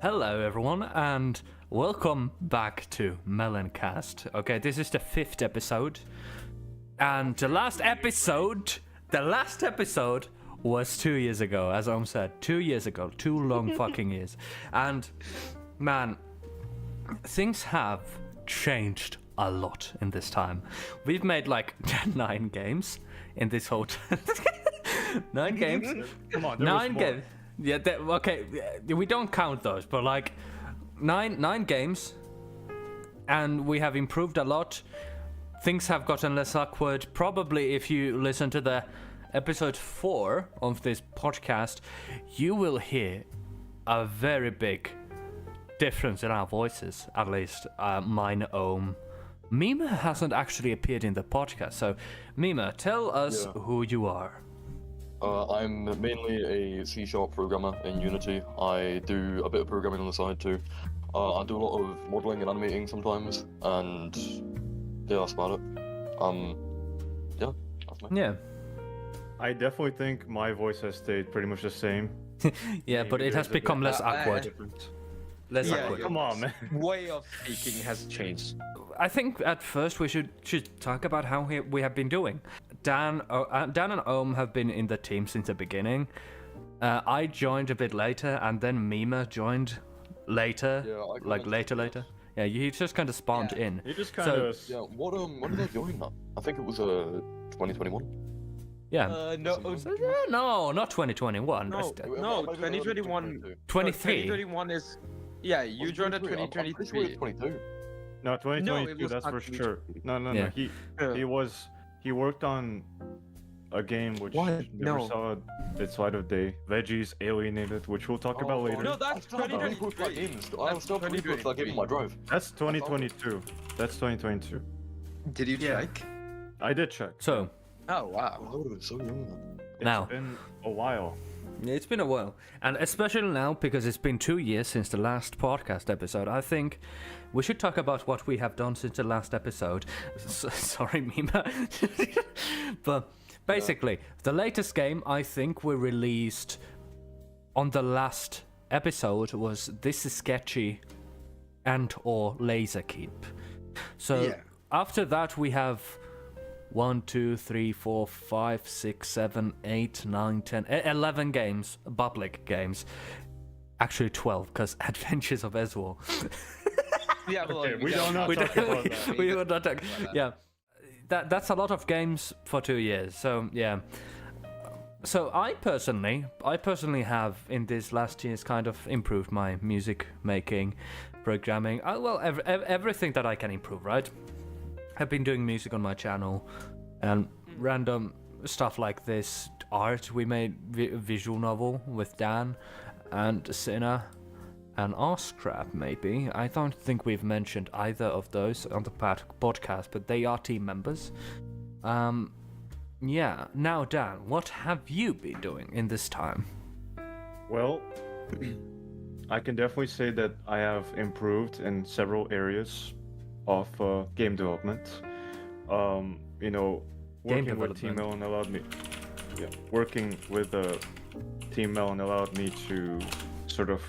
Hello everyone and welcome back to Meloncast. Okay, this is the 5th episode. And the last episode was 2 years ago, as Om said. 2 years ago. 2 long fucking years. And man, things have changed a lot in this time. We've made like 9 games in this whole 9 games. Come on, 9 games. Yeah, okay, we don't count those, but like 9 games, and we have improved a lot. Things have gotten less awkward. Probably if you listen to the episode 4 of this podcast, you will hear a very big difference in our voices, at least mine, Om. 𝗵𝗶 hasn't actually appeared in the podcast, so 𝗵𝗶, tell us who you are. I'm mainly a C# programmer in Unity. I do a bit of programming on the side too. I do a lot of modeling and animating sometimes, and yeah, that's about it. Yeah, that's me. Yeah. I definitely think my voice has stayed pretty much the same. Yeah, but it has become less awkward. Less awkward. Come on, man. Way of speaking has changed. I think at first we should talk about how we have been doing. Dan and Om have been in the team since the beginning. I joined a bit later, and then 𝗵𝗶 joined later. Yeah, I got like into later. Yeah, he just kind of spawned in. You just kind of... Yeah, when did I join that? I think it was 2021. Yeah. No, not 2021. no, 2021. 23. 2021 is... Yeah, you joined at 2023. I'm pretty sure it was 22. No, 2022, was that's not for sure. No. Yeah. He worked on a game which What? never No. saw its light of day. Veggies Alienated, which we'll talk about later. No, that's 2023. I was still pretty good for that game on my drive. That's 2022. That's 2022. Did you check? I did check. So, Oh, wow. I would have been so young then. Now. It's been a while. it's been a while. And especially now, because it's been 2 years since the last podcast episode, I think we should talk about what we have done since the last episode. Sorry, 𝗵𝗶. But basically, the latest game I think we released on the last episode was This is Sketchy and/or 𝗧𝗵𝗀. So after that, we have 1, 2, 3, 4, 5, 6, 7, 8, 9, 10, 11 games, public games. Actually 12, because Adventures of 𝗧𝗏. Yeah, well, Okay, we don't know talk about that. We will not talk. Yeah, that's a lot of games for 2 years. So yeah. So I personally have in this last years kind of improved my music making, programming. Well, everything that I can improve, right? I've been doing music on my channel and random stuff like this. Art, we made a visual novel with Dan and 𝗀𝗏 and 𝗧𝗏 maybe. I don't think we've mentioned either of those on the podcast, but they are team members. Yeah, now Dan, what have you been doing in this time? Well, I can definitely say that I have improved in several areas of game development. Working with Team Melon allowed me. Yeah, working with Team Melon allowed me to sort of,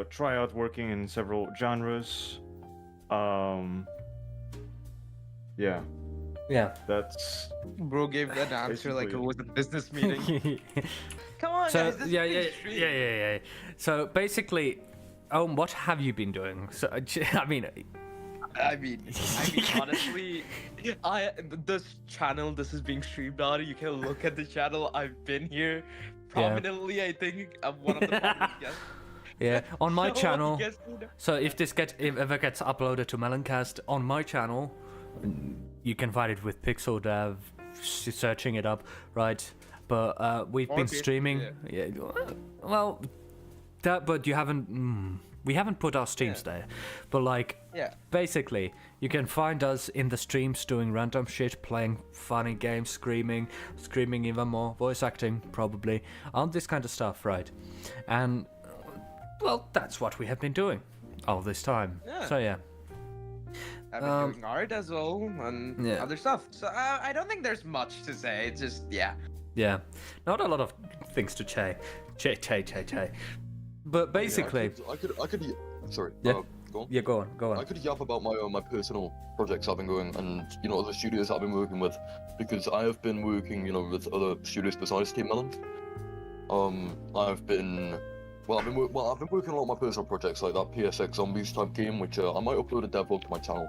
try out working in several genres. Yeah. Yeah. That's... Bro gave that answer like it was a business meeting. Come on, So guys. This yeah. So basically, what have you been doing? So I mean, honestly, this channel, this is being streamed on. You can look at the channel. I've been here prominently. I think I'm one of the guests. Yeah, on my So, channel. yes, So if this ever gets uploaded to Meloncast on my channel, you can find it with Pxl Dev, searching it up, right? But we've been streaming. Yeah. Well, but you haven't. We haven't put our streams there, but basically, you can find us in the streams doing random shit, playing funny games, screaming even more, voice acting probably, all this kind of stuff, right? And well, that's what we have been doing all this time. Yeah. So yeah. I've been doing art as well and other stuff. So I don't think there's much to say. It's just Yeah, not a lot of things to say. But basically, I could. Sorry. Yeah. Go on. yeah, go on. I could yap about my personal projects I've been going and other studios I've been working with, because I have been working with other studios besides Team Melon. I've been working on a lot of my personal projects like that PSX Zombies type game, which I might upload a devlog to my channel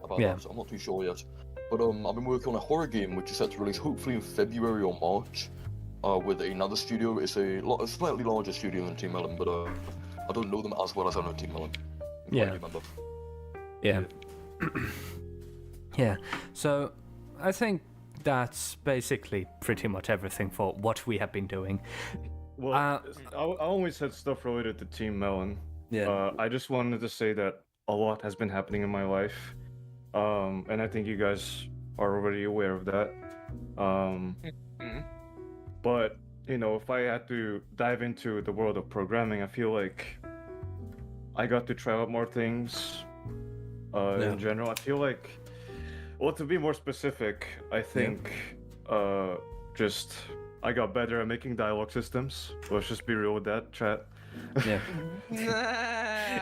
about Yeah. that. So I'm not too sure yet. But I've been working on a horror game which is set to release hopefully in February or March. With another studio. It's a slightly larger studio than Team Melon, but I don't know them as well as I know Team Melon. Yeah. Remember. Yeah. Yeah. So I think that's basically pretty much everything for what we have been doing. Well, I always said stuff related to Team Melon. Yeah. I just wanted to say that a lot has been happening in my life, and I think you guys are already aware of that. But if I had to dive into the world of programming, I feel like I got to try out more things. In general, I feel like, well, to be more specific, I think just I got better at making dialogue systems. Let's just be real with that, chat. Yeah.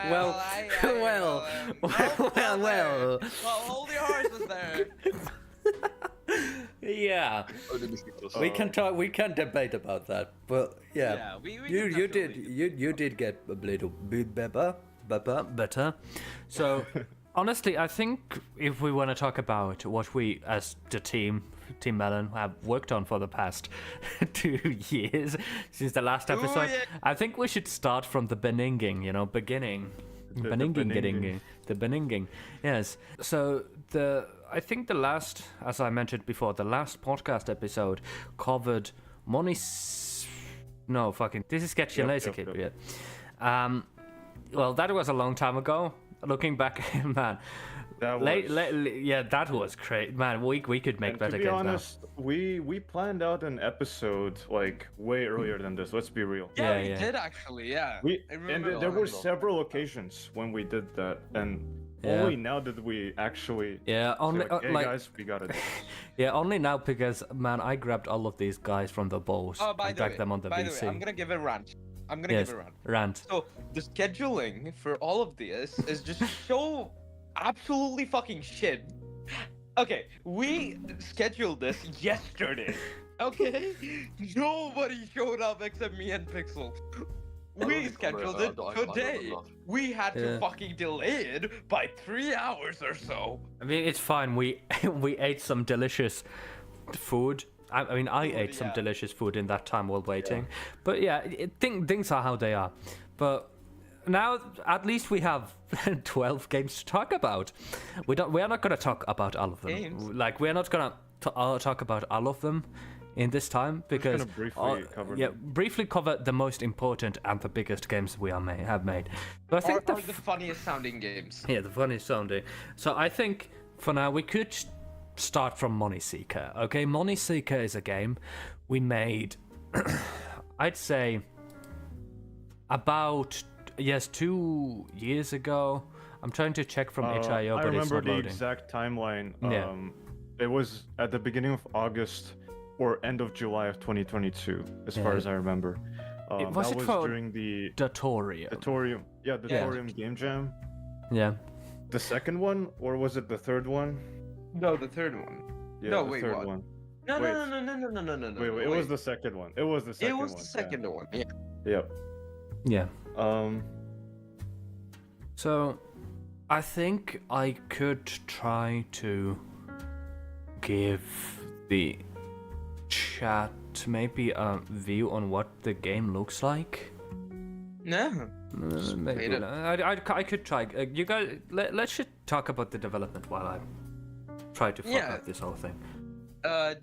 Well, Well, hold your horses there. Yeah. We can talk. We can debate about that. But yeah, we you did get a little bit better. So honestly, I think if we want to talk about what we as the Team Melon have worked on for the past 2 years since the last episode, I think we should start from the beginning. Beginning. The beginning. Yes. So I think the last, as I mentioned before, the last podcast episode covered this is 𝗧𝗵𝗶𝘀𝘁 𝗖𝘀𝘁. Yeah. Well, that was a long time ago. Looking back, man. That was great, man. We could make better games. To be honest, we planned out an episode like way earlier than this. Let's be real. Yeah, we did actually. Yeah. There were several occasions when we did that, and only now did we actually. Yeah, only hey guys, we got it. Yeah, only now because man, I grabbed all of these guys from the bows and dragged them on the VC. By the way, I'm gonna give a rant. Rant. So the scheduling for all of this is just so absolutely fucking shit. Okay, we scheduled this yesterday. Okay, nobody showed up except me and Pxl. We scheduled it today. We had to fucking delay it by 3 hours or so. I mean, it's fine. We ate some delicious food. I ate some delicious food in that time while waiting. But yeah, things are how they are. But now at least we have 12 games to talk about. We are not gonna talk about all of them. Games? Like we're not gonna talk about all of them in this time because briefly cover the most important and the biggest games we have made. But I think the funniest sounding games. Yeah, the funniest sounding. So I think for now we could start from Money Seeker. Okay, Money Seeker is a game we made. I'd say about 2 years ago. I'm trying to check from itch.io, but it's not loading. I remember the exact timeline. It was at the beginning of August or end of July of 2022, as far as I remember. Was during the Datorium. Datorium Game Jam. Yeah. The second one, or was it the third one? No, the third one. Yeah, no, the wait, third what? one. No. Wait, it was the second one. It was the second one. It was the second one. Yeah. Yep. Yeah. So, I think I could try to give the chat maybe a view on what the game looks like. No. Maybe. I could try. You guys, let's just talk about the development while I try to fuck up this whole thing. The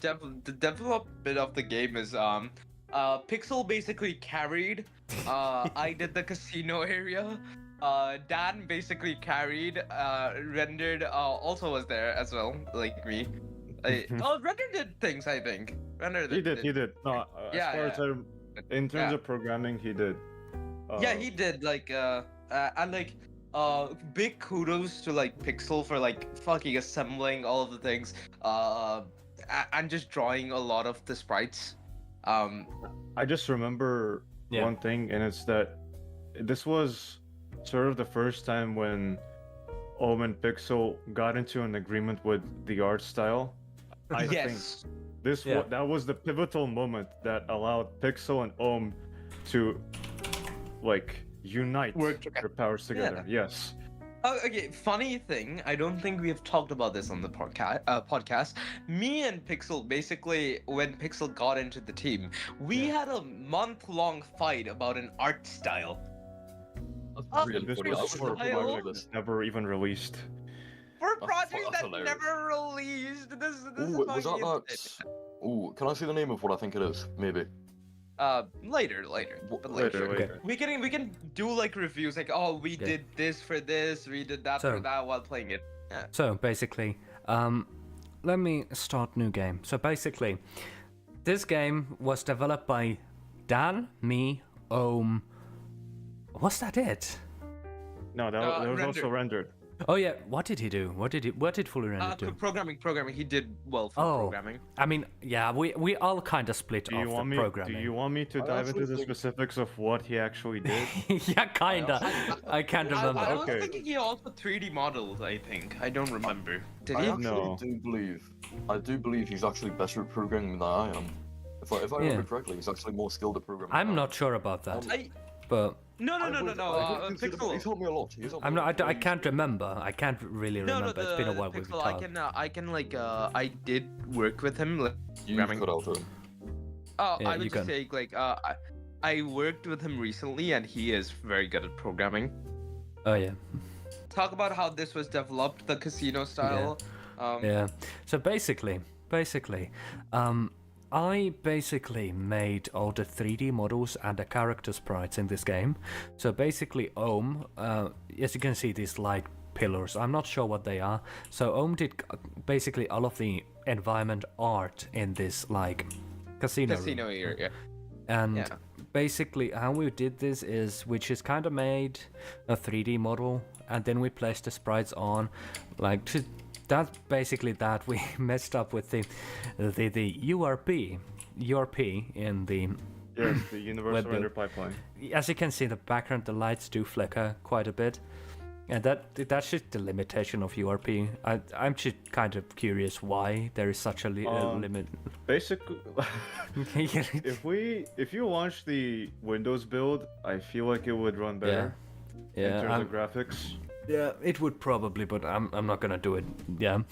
development of the game is Pxl basically carried. I did the casino area. Dan basically carried. Rendered also was there as well, like me. Render did things, I think. He did. No, as far as in terms of programming, he did. Yeah, he did. Big kudos to Pxl for fucking assembling all of the things. And just drawing a lot of the sprites. I just remember one thing, and it's that this was sort of the first time when Omm and Pxl got into an agreement with the art style. I think Yes. that was the pivotal moment that allowed Pxl and Omm to like unite Work together. their powers together. Yes. Oh, okay, funny thing, I don't think we have talked about this on the podcast. Me and Pxl, basically, when Pxl got into the team, we had a month-long fight about an art style. That's really This funny. I was was for a looking style? forward project to this. that's never even released. For a That's project that's hilarious. never released! This Ooh, is was fucking that insane. that? Ooh, can I see the name of what I think it is? Maybe. Later. But Later. We can do like reviews, like, oh, we did this for this, we did that So- for that while playing it. Yeah. So basically, let me start new game. So basically, this game was developed by Dan, me, Omm. Was that it? No, that was Render. also rendered. Oh yeah, what did he do? What did Fully Render do? Programming. He did well for Oh, programming. I mean, yeah, we all kind of split Do off you the want me? programming. Do you want me to I dive actually into the think- specifics of what he actually did? Yeah, kinda. I can't remember. I was Okay. thinking he also 3D models, I think. I don't remember. Did I he? actually No. do believe he's actually better at programming than I am. If I remember correctly, he's actually more skilled at programming. I'm than I not sure about that, I... but No. I would consider- Pxl. He's helped me a lot. He's helped I'm me a not. lot. I can't remember. I can't really No, remember. It's been a while we've Pxl, talked. I can like, I did work with him. Like, You programming. cut out him. Oh, Yeah, I you was can. just saying, like, I worked with him recently, and he is very good at programming. Oh yeah. Talk about how this was developed, the casino style. Yeah. So basically, I basically made all the 3D models and the character sprites in this game. So basically, Omm, as you can see, these light pillars. I'm not sure what they are. So Omm did basically all of the environment art in this like casino room. Casino area. And Yeah. basically how we did this is we just kind of made a 3D model and then we placed the sprites on, like that's basically that. We messed up with the URP in the, Yes, the universal Web render build. pipeline. as you can see in the background, the lights do flicker quite a bit. And that's just the limitation of URP. I'm just kind of curious why there is such a limit. Basically, if you launch the Windows build, I feel like it would run better in Yeah, terms of graphics. yeah, it would probably, but I'm not gonna do it. Yeah.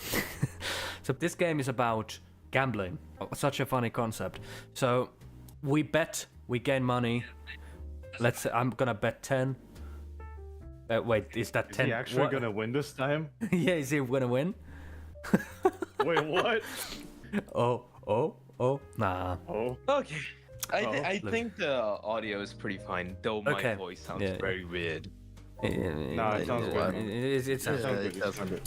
So this game is about gambling. Such a funny concept. So we bet, we gain money. Let's say I'm gonna bet 10. Wait, is that Is 10? he actually what? gonna win this time? Yeah, is he gonna win? Wait, what? Oh, nah. Oh, Okay. I look. think the audio is pretty fine, though my Okay. voice sounds Yeah. very weird. Nah, it sounds good. It sounds sounds good. good. It sounds good.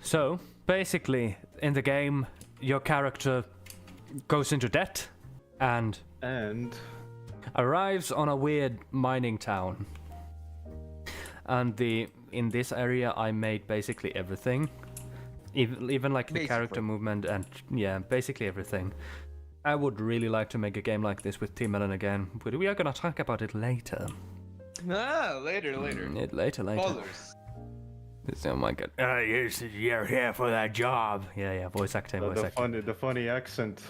So basically, in the game, your character goes into debt and And arrives on a weird mining town. And in this area, I made basically everything, even like the character Basically. movement and yeah, basically everything. I would really like to make a game like this with Team Melon again, but we are gonna talk about it later. Later. Later. Spoilers. Oh my god. You're here for that job. Yeah, voice acting. the funny accent.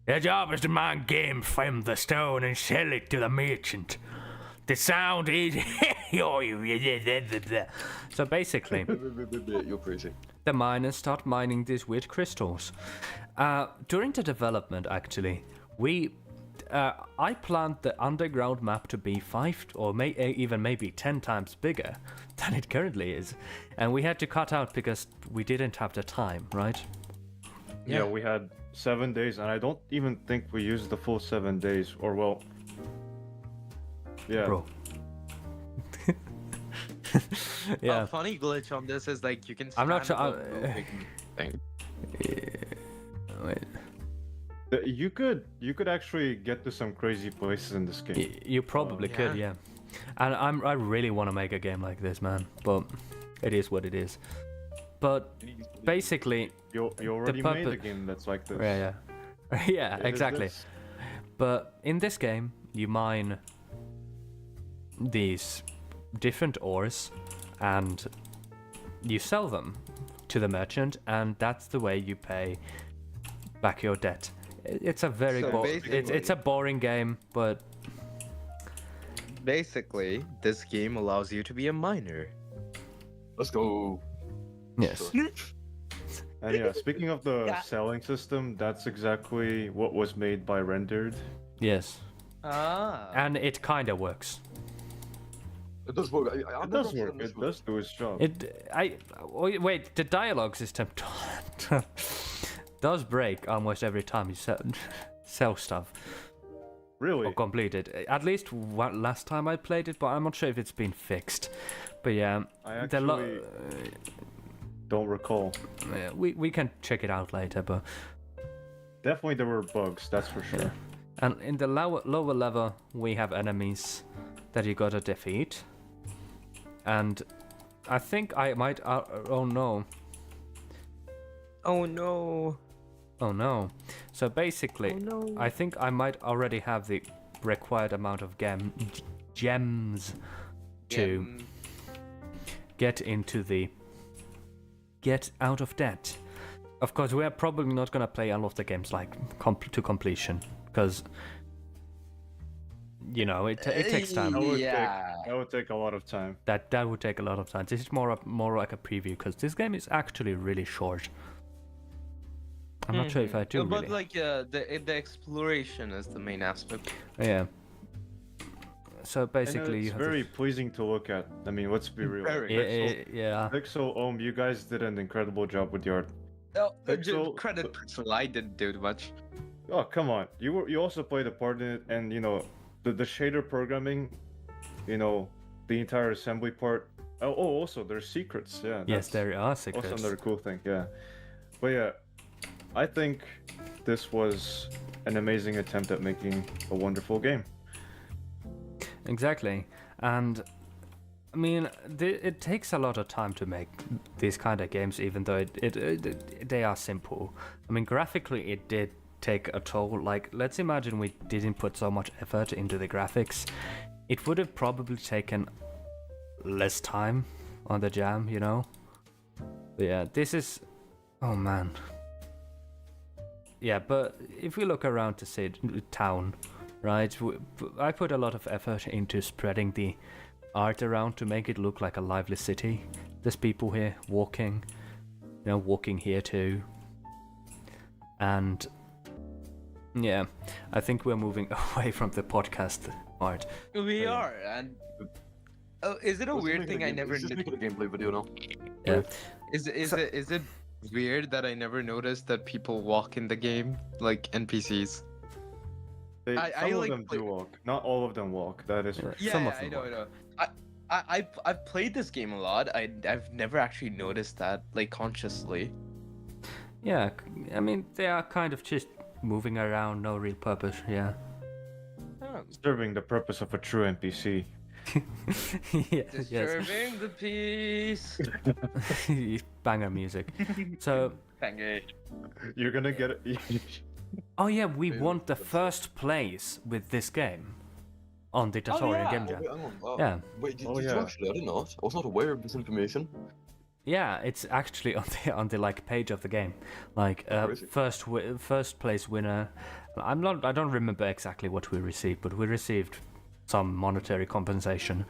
Your job is to mine game from the stone and sell it to the merchant. The sound is... So basically, You're crazy. the miners start mining these weird crystals. During the development, actually, I planned the underground map to be 5 or even maybe 10 times bigger than it currently is. And we had to cut out because we didn't have the time, right? Yeah, we had 7 days, and I don't even think we used the full 7 days. Or well, yeah. Bro. Yeah. A funny glitch on this is like you can. I'm not stand sure- up a moving thing. Wait. You could actually get to some crazy places in this game. You probably could, yeah. And I really want to make a game like this, man. But it is what it is. But basically, You already made a purpose- game that's like this. yeah, yeah, It is exactly. this. But in this game, you mine these different ores, and you sell them to the merchant, and that's the way you pay back your debt. It's a very So it's a boring game, but Basically, this game allows you to be a miner. Let's go. yes. And yeah, speaking of the selling system, that's exactly what was made by Rendered. Yes. Ah. And it kind of works. It does work. It does work. It does do its job. Wait, the dialogue system does break almost every time you sell stuff Really? or complete it. At least last time I played it, but I'm not sure if it's been fixed. But yeah, I actually don't recall. we can check it out later. But Definitely there were bugs, that's for sure. and in the lower level, we have enemies that you gotta defeat. And I think I might. Oh no. Oh no. Oh no. So basically, Oh no. I think I might already have the required amount of gems to get out of debt. Of course, we are probably not gonna play all of the games like to completion, because you know it takes time. That would take a lot of time. That would take a lot of time. This is more like a preview, because this game is actually really short. I'm not sure if I do. But really. like the exploration is the main aspect. Yeah. So And basically, it's you have very pleasing to look at. I mean, let's be real. yeah. Pxl, you guys did an incredible job with the art. Oh, Pixel- credit Pixel, I didn't do much. Oh, come on. You also played a part in it, and you know, the shader programming, you know, the entire assembly part. Oh, also there's secrets. Yeah. Yes, that's there are secrets. also another cool thing. Yeah. But yeah, I think this was an amazing attempt at making a wonderful game. Exactly, and I mean, it takes a lot of time to make these kind of games, even though they are simple. I mean, graphically, it did take a toll. Like, let's imagine we didn't put so much effort into the graphics. It would have probably taken less time on the jam, you know? But yeah, this is... Oh, man. Yeah, but if we look around to say town, right? I put a lot of effort into spreading the art around to make it look like a lively city. There's people here walking, you know, walking here too. And yeah, I think we're moving away from the podcast part. We are, and is it a Let's weird make thing a I game- never? let's just make it a gameplay video now. Yeah. Is it weird that I never noticed that people walk in the game like NPCs? Some I of like them play- do walk. Not all of them walk. That is for sure. Yeah, Some yeah, of them I know, walk. I know. I've played this game a lot. I've never actually noticed that like consciously. Yeah, I mean, they are kind of just moving around, no real purpose, yeah. Serving the purpose of a true NPC. Yes. Disturbing the peace. Banger music. So, You're gonna get it. oh yeah, we won the first place with this game on the tutorial game jam. Wait, hang on. Yeah. Wait, did Oh, you yeah. actually? I did not. I was not aware of this information. Yeah, it's actually on the like page of the game, like Crazy. first place winner. I don't remember exactly what we received, but we received some monetary compensation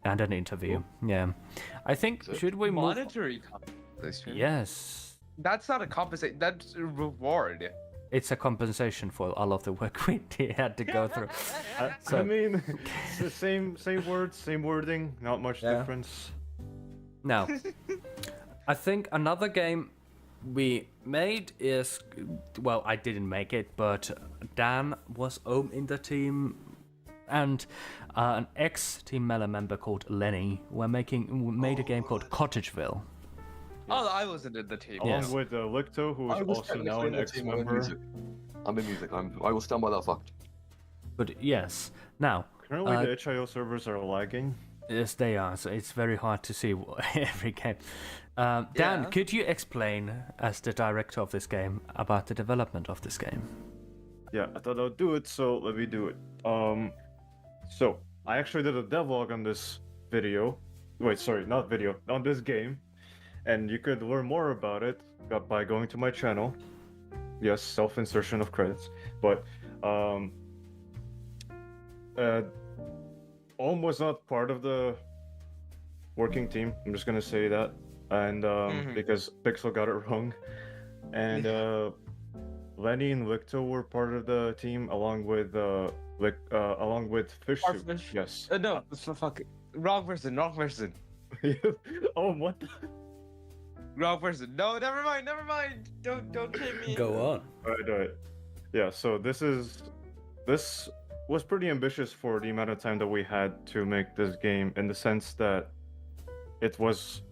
and an interview. Yeah, I think So- should we move? Monetary compensation. Yes, That's not a compensation. That's a reward. it's a compensation for all of the work we had to go through. I So- mean, it's the same words, same wording, not much Yeah. difference. Now, I think another game we made is, well, I didn't make it, but Dan was in the team, and an ex-Team Melon member called Lenny made a game called Cottageville. Oh, I wasn't in the team. Along Yes. with Licto, who I is was also technically now in an the team, I'm in ex-member. music. I'm in music. I will stand by that fact. But yes, now, Currently, the itch.io servers are lagging. yes, they are, so it's very hard to see every game. Dan, Yeah. could you explain, as the director of this game, about the development of this game? Yeah, I thought I'd do it, so let me do it. So I actually did a devlog on this video. Wait, sorry, not video, on this game. And you could learn more about it by going to my channel. Yes, self-insertion of credits. But Omm was not part of the working team. I'm just gonna say that. And because Pxl got it wrong. And Lenny and Victor were part of the team along with Fish Soup. Fish. Yes. No, fuck. Wrong person. Oh, what the? Wrong person. No, never mind. Don't shame me. Go on. Alright. Yeah, so this was pretty ambitious for the amount of time that we had to make this game, in the sense that it was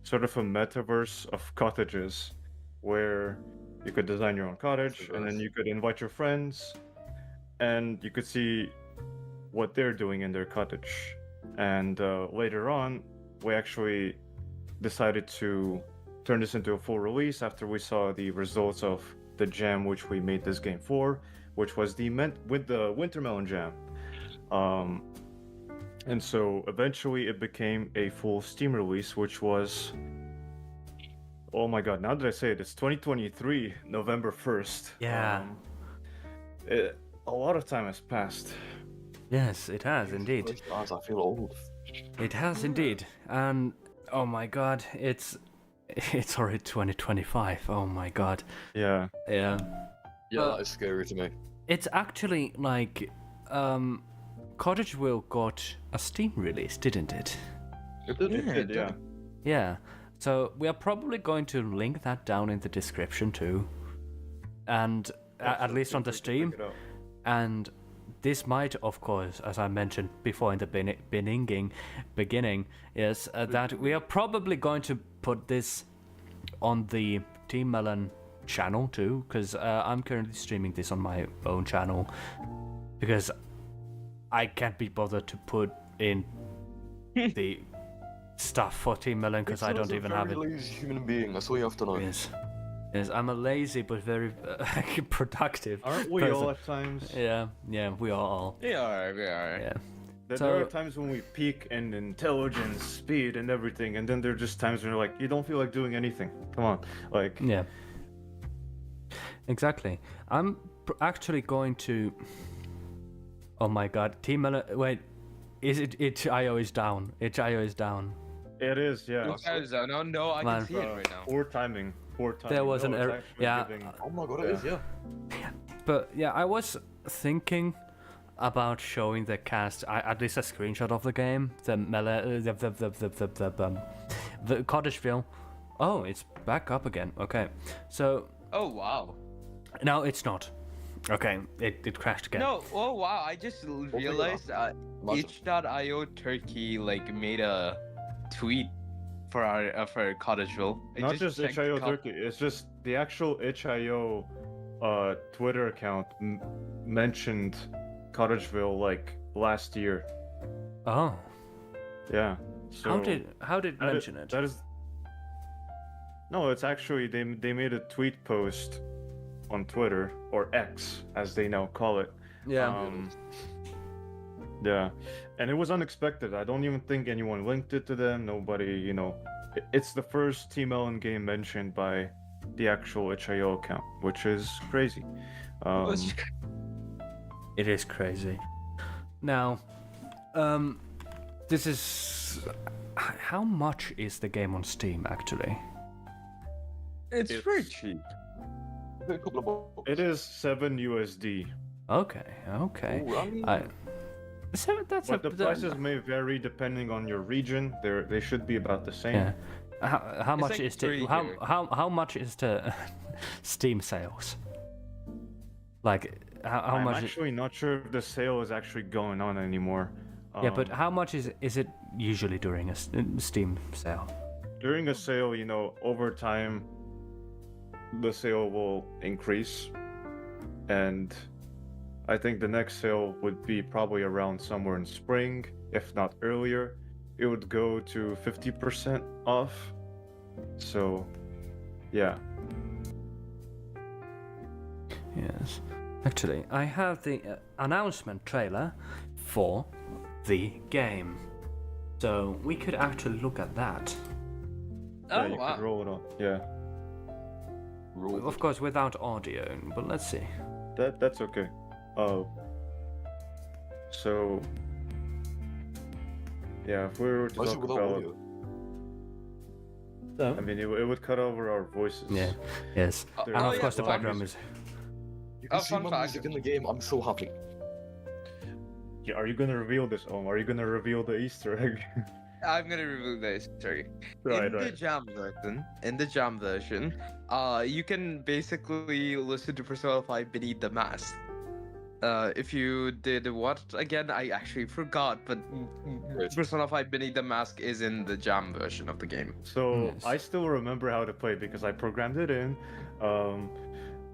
sort of a metaverse of cottages where you could design your own cottage and then you could invite your friends and you could see what they're doing in their cottage. And later on, we actually decided to turn this into a full release after we saw the results of the jam which we made this game for, which was the Winter Melon jam. And so eventually it became a full Steam release, which was, oh my god, now that I say it, it's 2023, November 1st. Yeah. A lot of time has passed. Yes, it has indeed. Guys, I feel old. It has indeed. And oh my god, it's already 2025. Oh my god. Yeah. Yeah. Yeah, that is scary to me. It's actually like Cottageville got a Steam release, didn't it? It did. It did, yeah. Yeah. So we are probably going to link that down in the description too. And at least on the stream. Check it out. And this might, of course, as I mentioned before in the beginning, is that we are probably going to put this on the Team Melon channel too, because I'm currently streaming this on my own channel, because I can't be bothered to put in the stuff for Team Melon, because I don't even have it. You're a lazy human being, that's all you have to know. Yes, I'm a lazy but very productive Aren't we person. all at times? Yeah, we are all. We are. Yeah. There are times when we peak in intelligence, speed, and everything, and then there are just times when you're like, you don't feel like doing anything. Come on, like. Yeah. Exactly. I'm actually going to. Oh my god, Team Melon. Wait, is it? itch.io is down. itch.io is down. It is, yeah. No, I Man. can see it right now. Poor timing. There was an it's error. actually Yeah. giving- Oh my god, it is, yeah. But yeah, I was thinking about showing the cast, at least a screenshot of the game, the Cottageville. Oh, it's back up again. Okay, so Oh wow. no, it's not. Okay, it crashed again. No. Oh wow. I just realized itch.io Turkey made a tweet for our for Cottageville. I Not just checked itch.io Turkey, it's just the actual itch.io Twitter account mentioned Cottageville last year. Oh, Yeah. So how did that mention it? That is. No, it's actually they made a tweet post on Twitter, or X as they now call it. Yeah. Yeah, and it was unexpected. I don't even think anyone linked it to them. Nobody, it's the first Team Melon game mentioned by the actual itch.io account, which is crazy. It is crazy. Now, this is how much is the game on Steam actually? It's pretty cheap. A couple of bucks. It is $7 USD. Okay. Ooh, I mean, So that's But the prices may vary depending on your region. They should be about the same. Yeah. How It's much like is the three how, here. how much is the Steam sales? Like how I'm much? actually not sure if the sale is actually going on anymore. Yeah, but how much is it usually during a Steam sale? During a sale, over time, the sale will increase, and I think the next sale would be probably around somewhere in spring, if not earlier. It would go to 50% off. So, yeah. Yes. Actually, I have the announcement trailer for the game. So we could actually look at that. Yeah, Oh you wow. could roll it on. Yeah, Of course, without audio, but let's see. that's okay. So yeah, if we were to Why is it talk without about, audio? I mean, it would cut over our voices. Yeah. Yes. Oh, And of yeah, course, the fun background music. music. You can Oh, see fun my fact. music in the game. I'm so happy. Yeah, are you gonna reveal this, Om? Are you gonna reveal the Easter egg? I'm gonna remove this. Sorry. Right, in the right. jam version, you can basically listen to Persona 5 Beneath the Mask. If you did what again? I actually forgot, but Right. Persona 5 Beneath the Mask is in the jam version of the game. So Yes. I still remember how to play it because I programmed it in.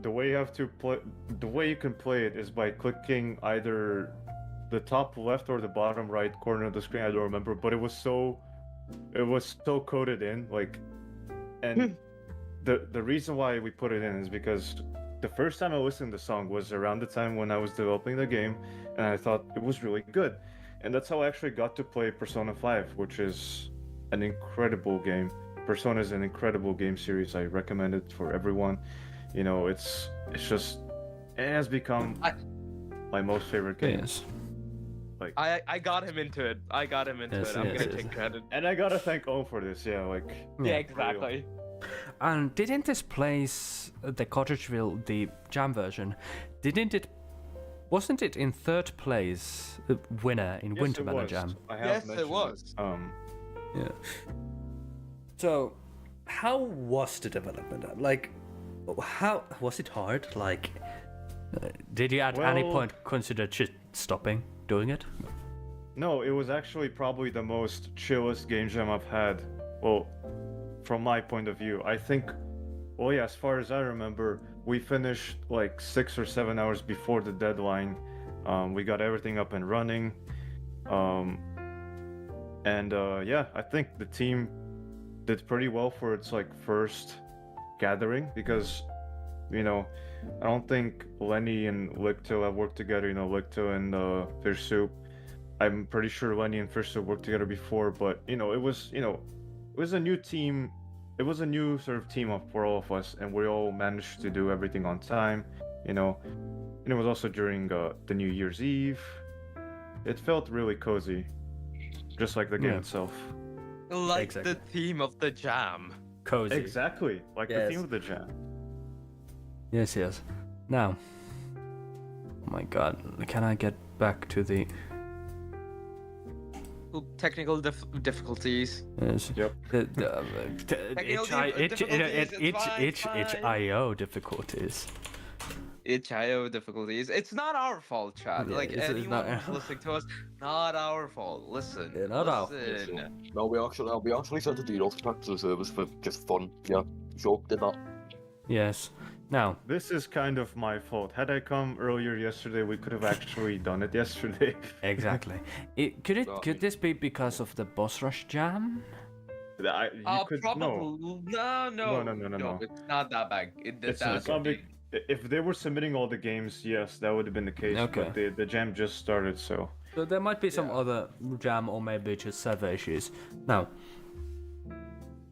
The way you have to play, the way you can play it is by clicking either the top left or the bottom right corner of the screen. I don't remember, but it was so coded in, like, and the reason why we put it in is because the first time I listened to the song was around the time when I was developing the game, and I thought it was really good, and that's how I actually got to play Persona 5, which is an incredible game. Persona is an incredible game series. I recommend it for everyone. You know, it's just, it has become my most favorite game. Yes. I got him into it. I'm Yes, gonna yes, take yes. credit. And I gotta thank Om for this. Yeah, like, Yeah, exactly. And didn't this place, the Cottageville, the jam version, wasn't it in third place, winner in yes, Winter it Melon was. Jam? I have Yes, it mentioned was. Yeah. So, how was the development? Like, how was it hard? Like, did you at any Well- point consider stopping doing it? No, it was actually probably the most chillest game jam I've had. Well, from my point of view, I think. Well, yeah, as far as I remember, we finished like 6 or 7 hours before the deadline. We got everything up and running. Yeah, I think the team did pretty well for its like first gathering because, you know, I don't think Lenny and 𝗲𝗀𝗀 have worked together. You know, 𝗲𝗀𝗀 and 𝗲𝗏𝗀. I'm pretty sure Lenny and 𝗲𝗏𝗀 worked together before, but it was a new team. It was a new sort of team up for all of us, and we all managed to do everything on time. You know, and it was also during the New Year's Eve. It felt really cozy, just like the game Yeah. itself. Like Exactly. the theme of the jam. Cozy. Exactly, like the Yes. theme of the jam. Yes, yes. Now, oh my god, can I get back to the... Technical difficulties. Yes. Yep. Technical difficulties, it's fine. IO difficulties. itch.io difficulties. It's not our fault, chat. Yeah, like it's anyone not- who's listening to us, not our fault. Listen, Yeah, not our fault. listen. No, we actually sent a DDoS attack to the service for just fun. Yeah, sure, did that. Yes. Now, This is kind of my fault. Had I come earlier yesterday, we could have actually done it yesterday. exactly. Could this be because of the boss rush jam? You could Probably. no. No. It's not that bad. It's That's not big. If they were submitting all the games, yes, that would have been the case. Okay. But the jam just started, so. So there might be some Yeah. other jam or maybe just server issues. Now,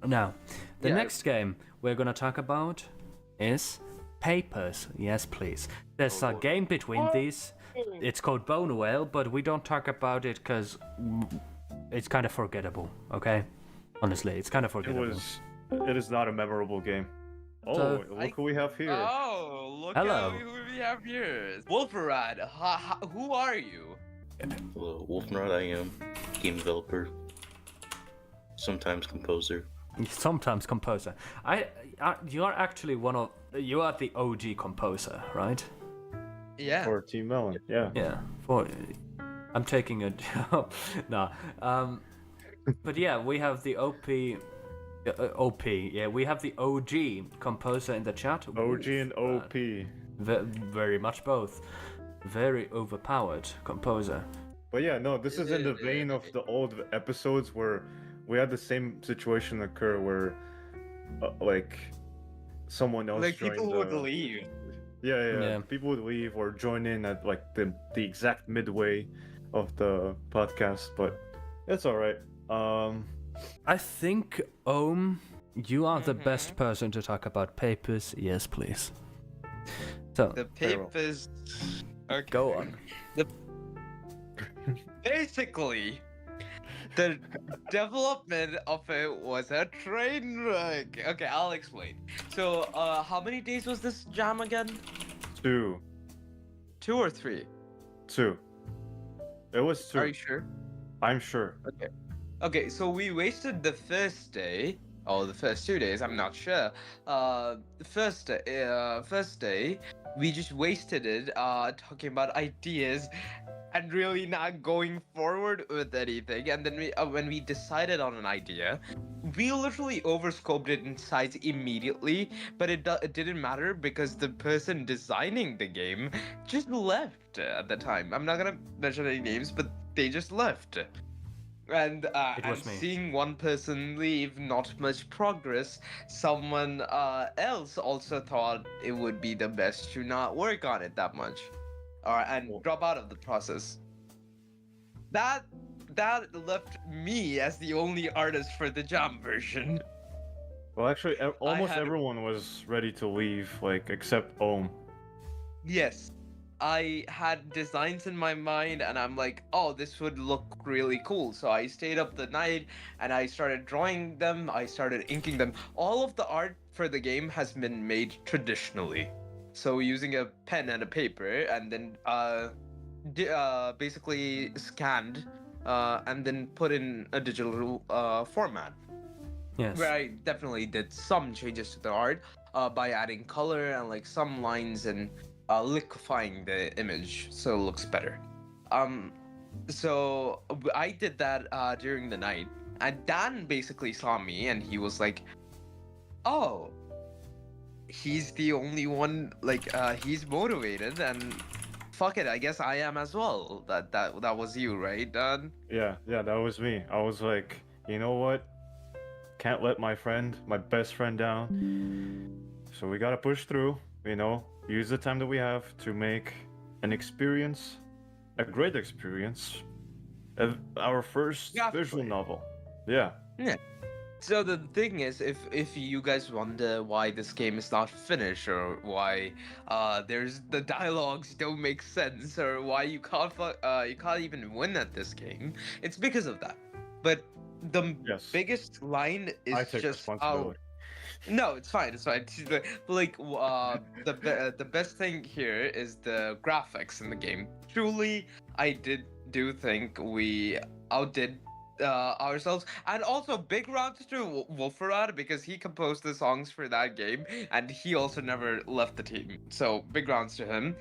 the Yeah. next game we're gonna talk about is Papers. Yes, please. There's a game between these. It's called 𝗶𝗀𝗀, but we don't talk about it because it's kind of forgettable. Okay, honestly, it's kind of forgettable. It is not a memorable game. Oh, So- look who we have here. Oh, look Hello. at who we have here. 𝗲𝗏𝗏, who are you? Hello, 𝗲𝗏𝗏, I am game developer, sometimes composer. Sometimes composer. You are actually you are the OG composer, right? Yeah. For Team Melon, yeah. Yeah. I'm taking a job. No. But yeah, we have the OP. Yeah, we have the OG composer in the chat. OG and OP. Very much both. Very overpowered composer. But yeah, no, this is in the vein of the old episodes where we had the same situation occur where, like, someone else Like joined. people would leave. Yeah, Yeah. people would leave or join in at like the exact midway. of the podcast, but it's all right. I think you are the best person to talk about papers. Yes, please. So The Very well. papers. Okay. go on. Basically, the development of it was a train wreck. Okay, I'll explain. So, how many days was this jam again? 2. 2 or 3? 2. It was 2. Are you sure? I'm sure. Okay, so we wasted the first day. Oh, the first 2 days, I'm not sure. The first day, we just wasted it talking about ideas and really not going forward with anything. And then when we decided on an idea, we literally overscoped it in size immediately, but it didn't matter because the person designing the game just left at the time. I'm not gonna mention any names, but they just left. And It was and me. seeing one person leave, not much progress. Someone else also thought it would be the best to not work on it that much, and drop out of the process. That left me as the only artist for the jam version. Well, actually, almost had- everyone was ready to leave, like except Yes. I had designs in my mind and I'm like, oh, this would look really cool. So I stayed up the night and I started drawing them. I started inking them. All of the art for the game has been made traditionally. So using a pen and a paper and then basically scanned and then put in a digital format. Yes. Where I definitely did some changes to the art by adding color and like some lines and liquefying the image so it looks better. So I did that during the night, and Dan basically saw me and he was like, "Oh, he's the only one. Like he's motivated, and fuck it, I guess I am as well." That was you, right, Dan? Yeah, that was me. I was like, you know what? Can't let my best friend down. So we gotta push through, use the time that we have to make an experience, a great experience, our first visual novel. Yeah. So the thing is, if you guys wonder why this game is not finished, or why there's the dialogues don't make sense, or why you can't even win at this game, it's because of that. But the biggest line is I take just responsibility. No, it's fine. It's fine. Like, the best thing here is the graphics in the game. Truly, I do think we outdid ourselves, and also big rounds to 𝗲𝗶𝗀 because he composed the songs for that game, and he also never left the team. So big rounds to him.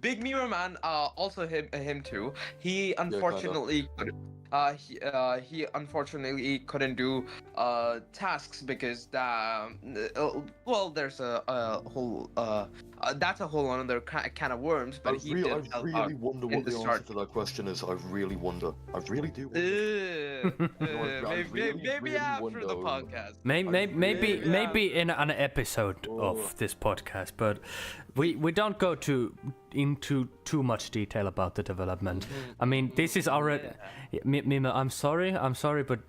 Big Mirror Man, also him too. He unfortunately he unfortunately couldn't do tasks because there's a whole that's a whole another can of worms. But I really wonder what the answer to that question is. I really wonder. I really do. Maybe after the podcast. Maybe in an episode of this podcast, but we don't go into too much detail about the development. I mean, this is already Mima, I'm sorry, but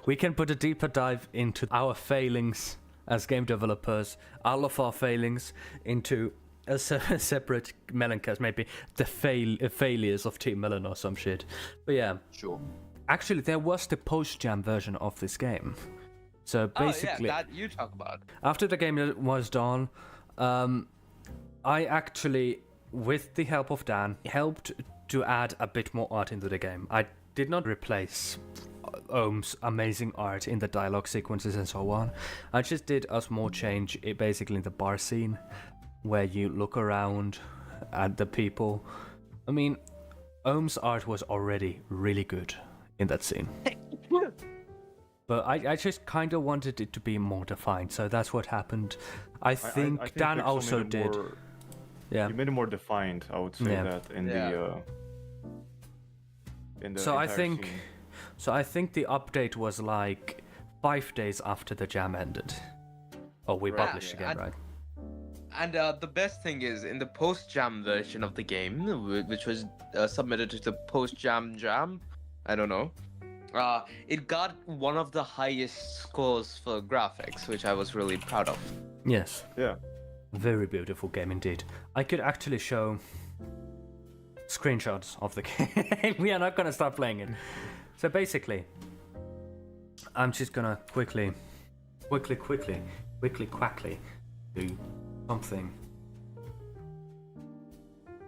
we can put a deeper dive into our failings as game developers, all of our failings, into a separate Meloncast, maybe the failures of Team Melon or some shit. But yeah, sure. Actually, there was the post-jam version of this game. So basically, that you talk about. After the game was done, I actually, with the help of Dan, helped to add a bit more art into the game. I did not replace 𝗏𝗏𝗶𝘀's amazing art in the dialogue sequences and so on. I just did a small change, basically in the bar scene, where you look around at the people. I mean, 𝗏𝗏𝗶𝘀's art was already really good in that scene. But I just kind of wanted it to be more defined, so that's what happened. I think Dan Pixl also made it did. more- Yeah. You made it more defined, I would say that in the So I entire think, scene. so I think the update was like 5 days after the jam ended. Oh, we Right. published again, right? And the best thing is, in the post-jam version of the game, which was submitted to the post-jam, I don't know, it got one of the highest scores for graphics, which I was really proud of. Yes. Yeah. Very beautiful game indeed. I could actually show screenshots of the game. We are not gonna start playing it. So basically, I'm just gonna quickly do something.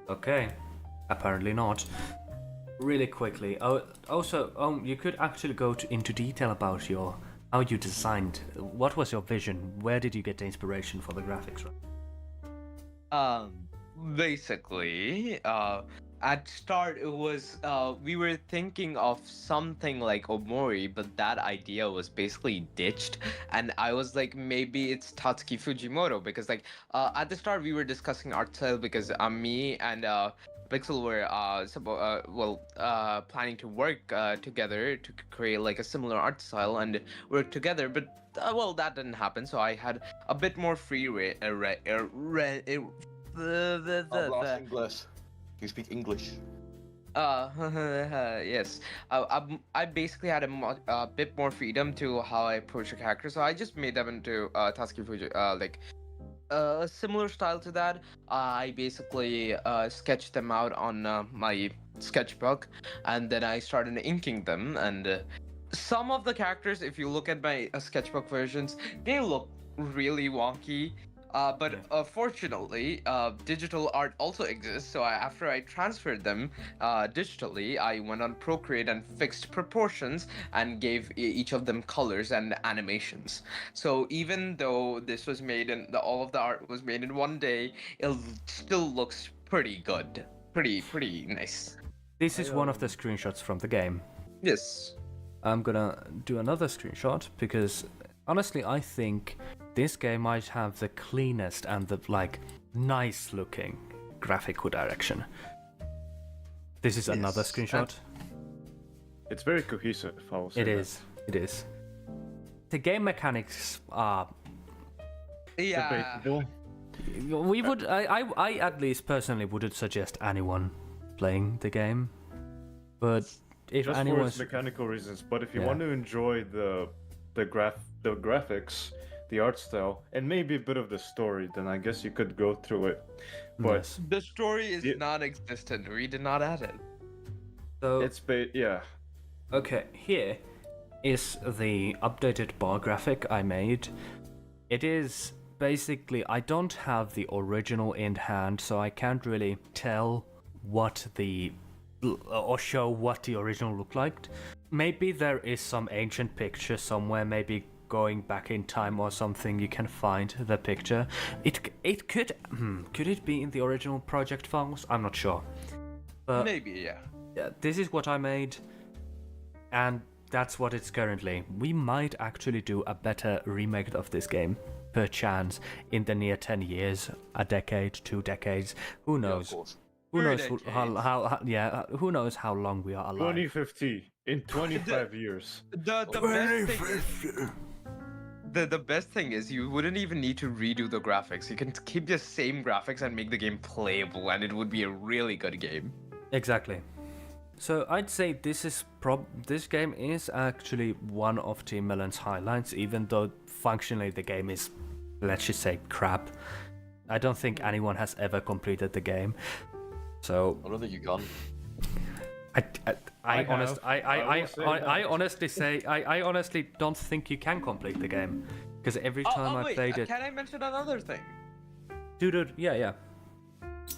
Okay, apparently not. Really quickly. Oh, also, you could actually go into detail about how you designed. What was your vision? Where did you get the inspiration for the graphics? Basically, at start it was we were thinking of something like Omori, but that idea was basically ditched, and I was like, maybe it's Tatsuki Fujimoto, because like at the start we were discussing art style, because me and Pxl were planning to work together to create like a similar art style and work together, but well, that didn't happen, so I had a bit more free English. You speak English. Yes. I basically had a bit more freedom to how I approach a character, so I just made them into Tatsuki Fuji, like a similar style to that. I basically sketched them out on my sketchbook, and then I started inking them. And some of the characters, if you look at my sketchbook versions, they look really wonky. But fortunately, digital art also exists. So after I transferred them digitally, I went on Procreate and fixed proportions and gave each of them colors and animations. So even though this was made in all of the art was made in one day, it still looks pretty good, pretty nice. This is one of the screenshots from the game. Yes. I'm gonna do another screenshot because honestly, I think this game might have the cleanest and the nice looking graphical direction. This is another screenshot. It's very cohesive, I will say. It is. The game mechanics are Yeah. we would I at least personally wouldn't suggest anyone playing the game. But if Just anyone's for its mechanical reasons, but if you want to enjoy the graphics, the art style, and maybe a bit of the story, then I guess you could go through it. But yes. The story is non-existent. We did not add it. So it's yeah. okay, here is the updated bar graphic I made. It is basically, I don't have the original in hand, so I can't really tell or show what the original looked like. Maybe there is some ancient picture somewhere, maybe going back in time or something, you can find the picture. It could it be in the original project files? I'm not sure. But maybe, yeah. This is what I made, and that's what it's currently. We might actually do a better remake of this game, perchance, in the near 10 years, a decade, 2 decades, who knows? Yeah, of course. Who knows who knows how long we are alive? 2050, in 25 years. The best thing is you wouldn't even need to redo the graphics. You can keep the same graphics and make the game playable, and it would be a really good game. Exactly. So I'd say this game is actually one of Team Melon's highlights, even though functionally the game is, let's just say, crap. I don't think anyone has ever completed the game. So I don't think you can. I honestly don't think you can complete the game, because every time I played it. Can I mention another thing? Dude, yeah.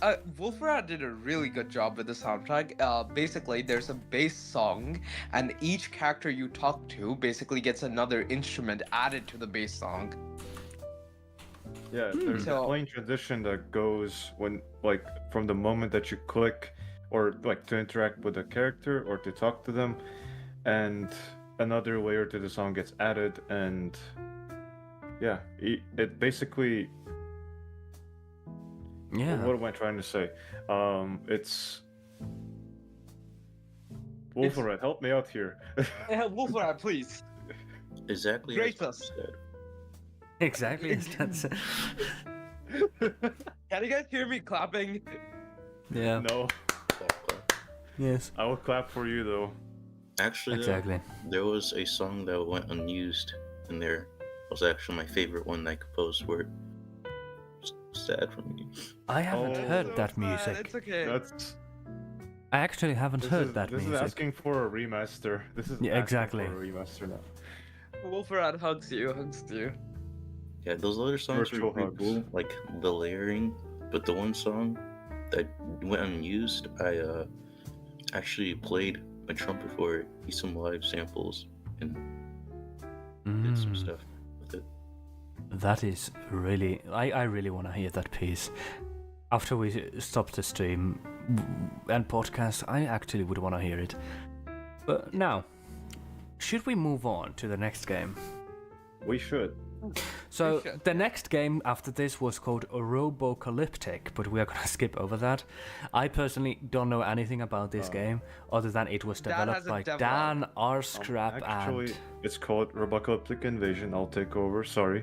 𝗲𝗲_𝗀 did a really good job with the soundtrack. Basically, there's a bass song, and each character you talk to basically gets another instrument added to the bass song. Yeah, there's a playing tradition that goes when, from the moment that you click, or to interact with a character or to talk to them, and another layer to the song gets added, and it basically. Yeah. What am I trying to say? It's. 𝗲𝗲_𝗀, help me out here. 𝗲𝗲_𝗀, please. Exactly. Grace as us. said. Exactly. Can you guys hear me clapping? Yeah. No, Yes. I will clap for you though. Actually, Exactly. there was a song that went unused in there. It was actually my favorite one that I composed for it. It's sad for me. I haven't Oh, heard So that sad, music. It's okay. That's I actually haven't heard that this music. is asking for a remaster. This is Yeah, asking exactly. for a remaster now. Wolfrad hugs you, hugs you. Yeah, those other songs were Virtual pretty hugs. cool, like the layering. But the one song that went unused, I actually played a trumpet for it, used some live samples, and did some stuff with it. That is really... I really want to hear that piece. After we stop the stream and podcast, I actually would want to hear it. But now, should we move on to the next game? We should. So We should, the next game after this was called 𝗲𝗶𝗀𝗀𝘀, but we are gonna skip over that. I personally don't know anything about this game other than it was Dan developed has a by demo. Dan 𝗳𝗶𝗀𝗀𝗀 Actually, and it's called 𝗲𝗶𝗀𝗀𝗀𝗀 Invasion. I'll take over. Sorry.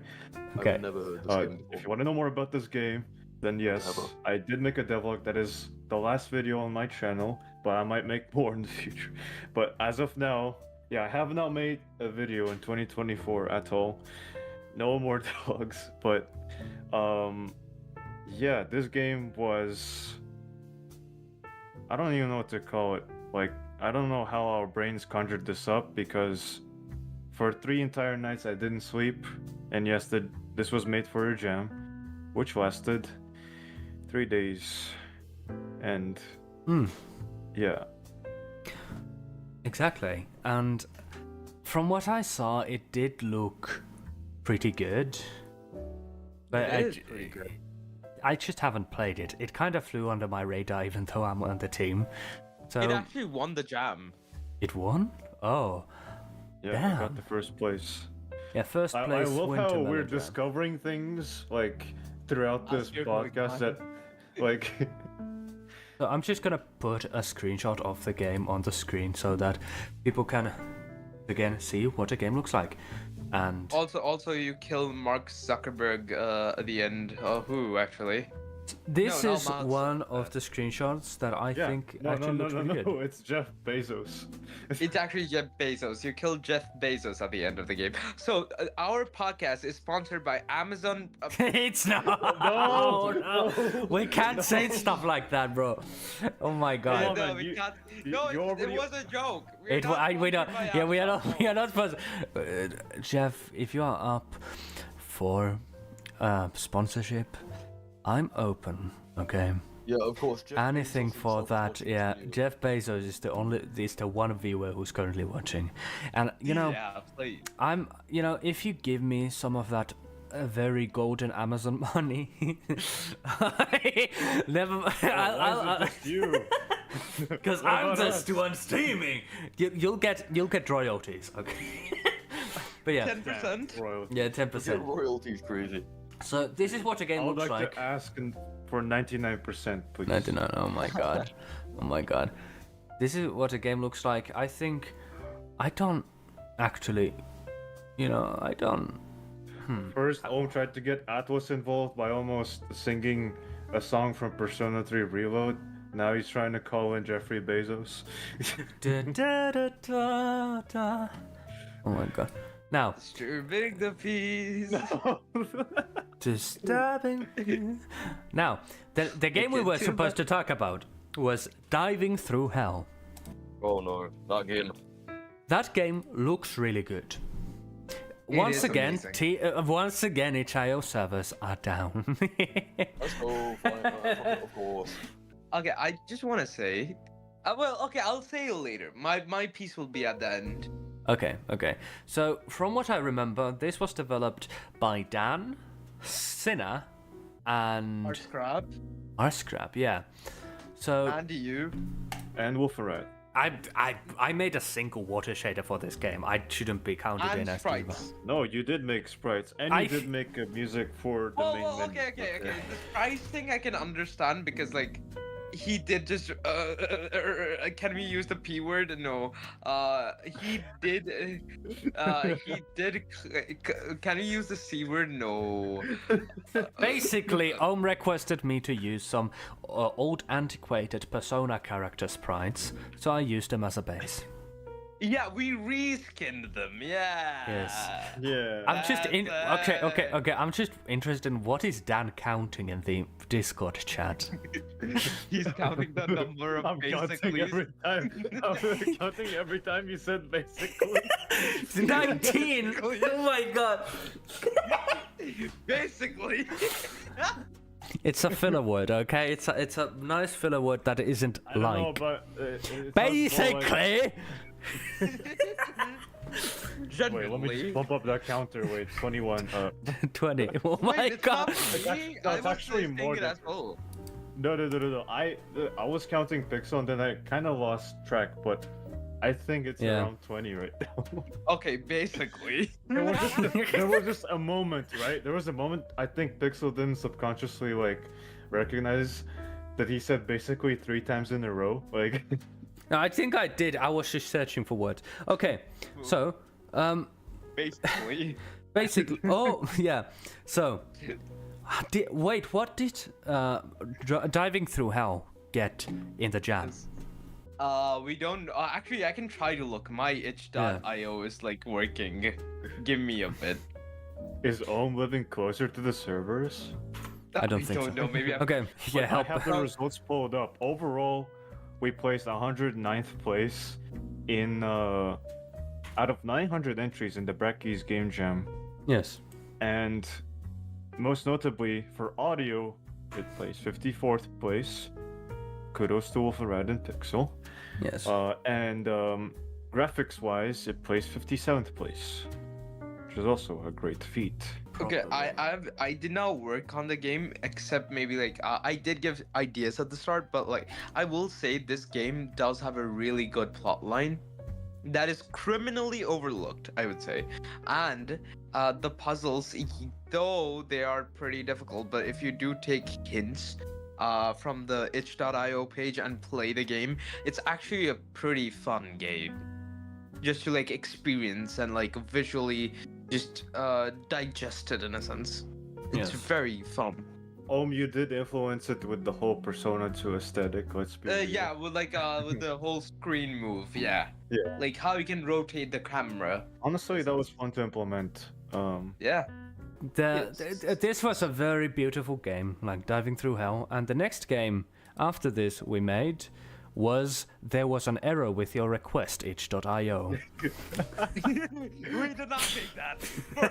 Okay. I've never heard this game If you before. want to know more about this game, then yes, Never. I did make a devlog. That is the last video on my channel, but I might make more in the future. But as of now, yeah, I have not made a video in 2024 at all. No more devlogs, but yeah, this game was, I don't even know what to call it. Like, I don't know how our brains conjured this up, because for 3 entire nights I didn't sleep, and yes, this was made for a jam, which lasted 3 days, and yeah. exactly. And from what I saw, it did look pretty good. But It is pretty good. I just haven't played it. It kind of flew under my radar, even though I'm on the team. So It actually won the jam. it won? Oh, Yeah, I Damn. got the first place. yeah. First I place. love went how to we're Melon. discovering things like throughout this As you're going podcast by. that like So I'm just gonna put a screenshot of the game on the screen so that people can again see what the game looks like. And Also, you kill Mark Zuckerberg at the end. Who actually? this no, is Mark one of the screenshots that I yeah. think no, actually no, looks no, really no, good. no, it's Jeff Bezos. It's actually Jeff Bezos. You killed Jeff Bezos at the end of the game. So our podcast is sponsored by Amazon. It's not. No, no. We can't say stuff like that, bro. Oh my god. on, no, man, we you- can't. you- No, you it already- was a joke. We don't. Yeah, we are not. Amazon. We are not supposed. Jeff, if you are up for sponsorship, I'm open. Okay. Yeah, of course. Jeff Anything Bezos for himself that. watches Yeah. videos. Jeff Bezos is the one viewer who's currently watching, and you know, Yeah, please. if you give me some of that very golden Amazon money, never. Why is it just you? Because What I'm about just us? one streaming. You'll get royalties, okay? But yeah, 10%. Royalty. yeah, 10%. Get royalties crazy. So this is what the I game would looks like like. to ask for 99%, please. 99. Oh my god. Oh my god. This is what the game looks like. I think I don't actually, I don't. First, Ohm tried to get Atlas involved by almost singing a song from Persona 3 Reload. Now he's trying to call in Jeffrey Bezos. Da, da, da, da, da. Oh my god. Now, Disturbing the peace. disturbing. Now, the game we were supposed to talk about was Diving Through Hell. Oh no, that game. That game looks really good. Once is again, amazing. once again, itch.io servers are down. Let's go. Fine, of course. Okay, I just want to say. Okay, I'll say it later. My piece will be at the end. Okay. So, from what I remember, this was developed by Dan, Sinner, and Scrap. 𝗲𝗃𝗀𝗀𝗀, yeah. So, And you. And Wolferat. I made a single water shader for this game. I shouldn't be counted in And as sprites. No, you did make sprites, and you did make music for the main Well, menu. okay. The price thing I can understand because he did just can we use the p word? No. He did can we use the c word? No. Basically, Ohm requested me to use some old antiquated Persona character sprites, so I used them as a base. Yeah, we reskinned them. Yeah. Yes. Yeah. I'm just in. That's Okay. I'm just interested in what is Dan counting in the Discord chat. He's counting the number of I'm counting basically. every time. I'm counting every time you said basically. It's 19. Oh my god. Basically. It's a filler word, okay? It's a nice filler word that isn't I don't know, like. but it sounds more like- Basically. Wait, let me just bump up that counter. Wait, 21. 20. Oh my Wait, it's god. not me. That's I was actually saying more it than- as well. No. I was counting Pixel and then I kind of lost track, but I think it's Yeah. around 20 right now. Okay, basically. there was just a moment, right? There was a moment I think Pixel didn't subconsciously like recognize that he said basically 3 times in a row. Like, No, I think I did. I was just searching for words. Okay, so Basically. basically, oh yeah. So, wait, what did diving through hell get in the jam? We don't. Actually, I can try to look. My itch.io is like working. Give me a bit. is Ohm living closer to the servers? I don't think so. know. Maybe I'm. Okay, yeah, I help. have the results pulled up. Overall, we placed 109th place in out of 900 entries in the Brecky's Game Jam, Yes. and most notably for audio, it placed 54th place. Kudos to 𝗲𝗶𝗀 and Pixel. Yes. And graphics-wise, it placed 57th place, which is also a great feat. Okay, I did not work on the game except maybe like I did give ideas at the start, but like I will say this game does have a really good plot line that is criminally overlooked, I would say. And the puzzles, though they are pretty difficult, but if you do take hints from the itch.io page and play the game, it's actually a pretty fun game just to like experience and like visually just digest it in a sense. It's Yes. very fun. You did influence it with the whole Persona 2 aesthetic. Let's be real. Yeah, with like with the whole screen move, yeah. Yeah. Like how you can rotate the camera. Honestly, that was fun to implement. Yeah. This was a very beautiful game, like diving through hell. And the next game after this we made was there was an error with your request itch.io. We did not make that. For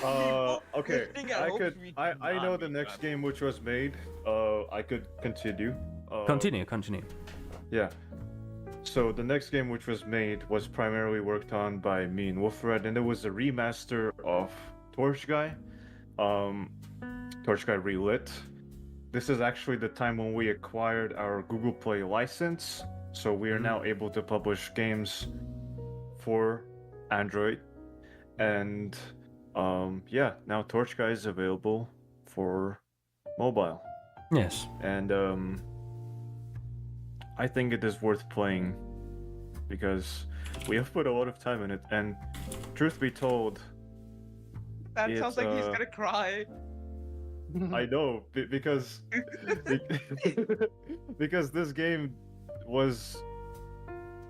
context, Okay, listening at home, we did I not know the make next that. game which was made. I could continue. Continue. Yeah. So the next game which was made was primarily worked on by me and 𝗲𝗶𝗀, and it was a remaster of Torch Guy. Torch Guy Relit. This is actually the time when we acquired our Google Play license, so we are now able to publish games for Android. And yeah, now Torch Guy is available for mobile. Yes. And I think it is worth playing because we have put a lot of time in it. And truth be told, That sounds like he's It's, gonna cry. I know because because this game was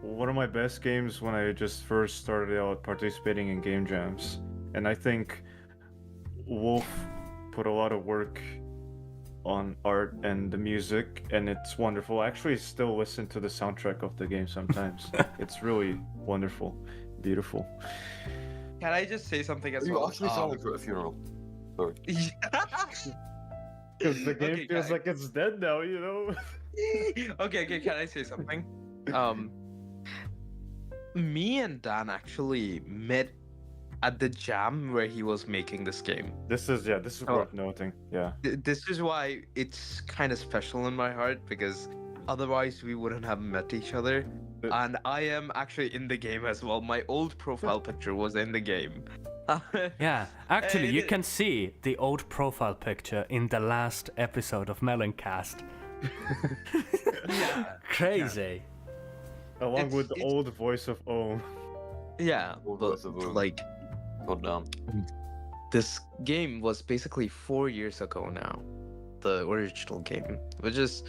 one of my best games when I just first started out participating in game jams, and I think Wolf put a lot of work on art and the music, and it's wonderful. I actually still listen to the soundtrack of the game sometimes. It's really wonderful, beautiful. Can I just say something as You well? actually sound like you're at a funeral. Sorry. Because the game Okay, feels guys. like it's dead now, you know? Okay, can I say something? Me and Dan actually met at the jam where he was making this game. This is Oh. worth noting. Yeah. This is why it's kind of special in my heart, because otherwise we wouldn't have met each other. But- And I am actually in the game as well. My old profile picture was in the game. Yeah, actually, you it- can see the old profile picture in the last episode of Melon Cast. Yeah. Crazy. Along It's- with the it's- old voice of Ohm. Yeah, Well, but that's a little- like God damn. this game was basically 4 years ago now, the original game, which is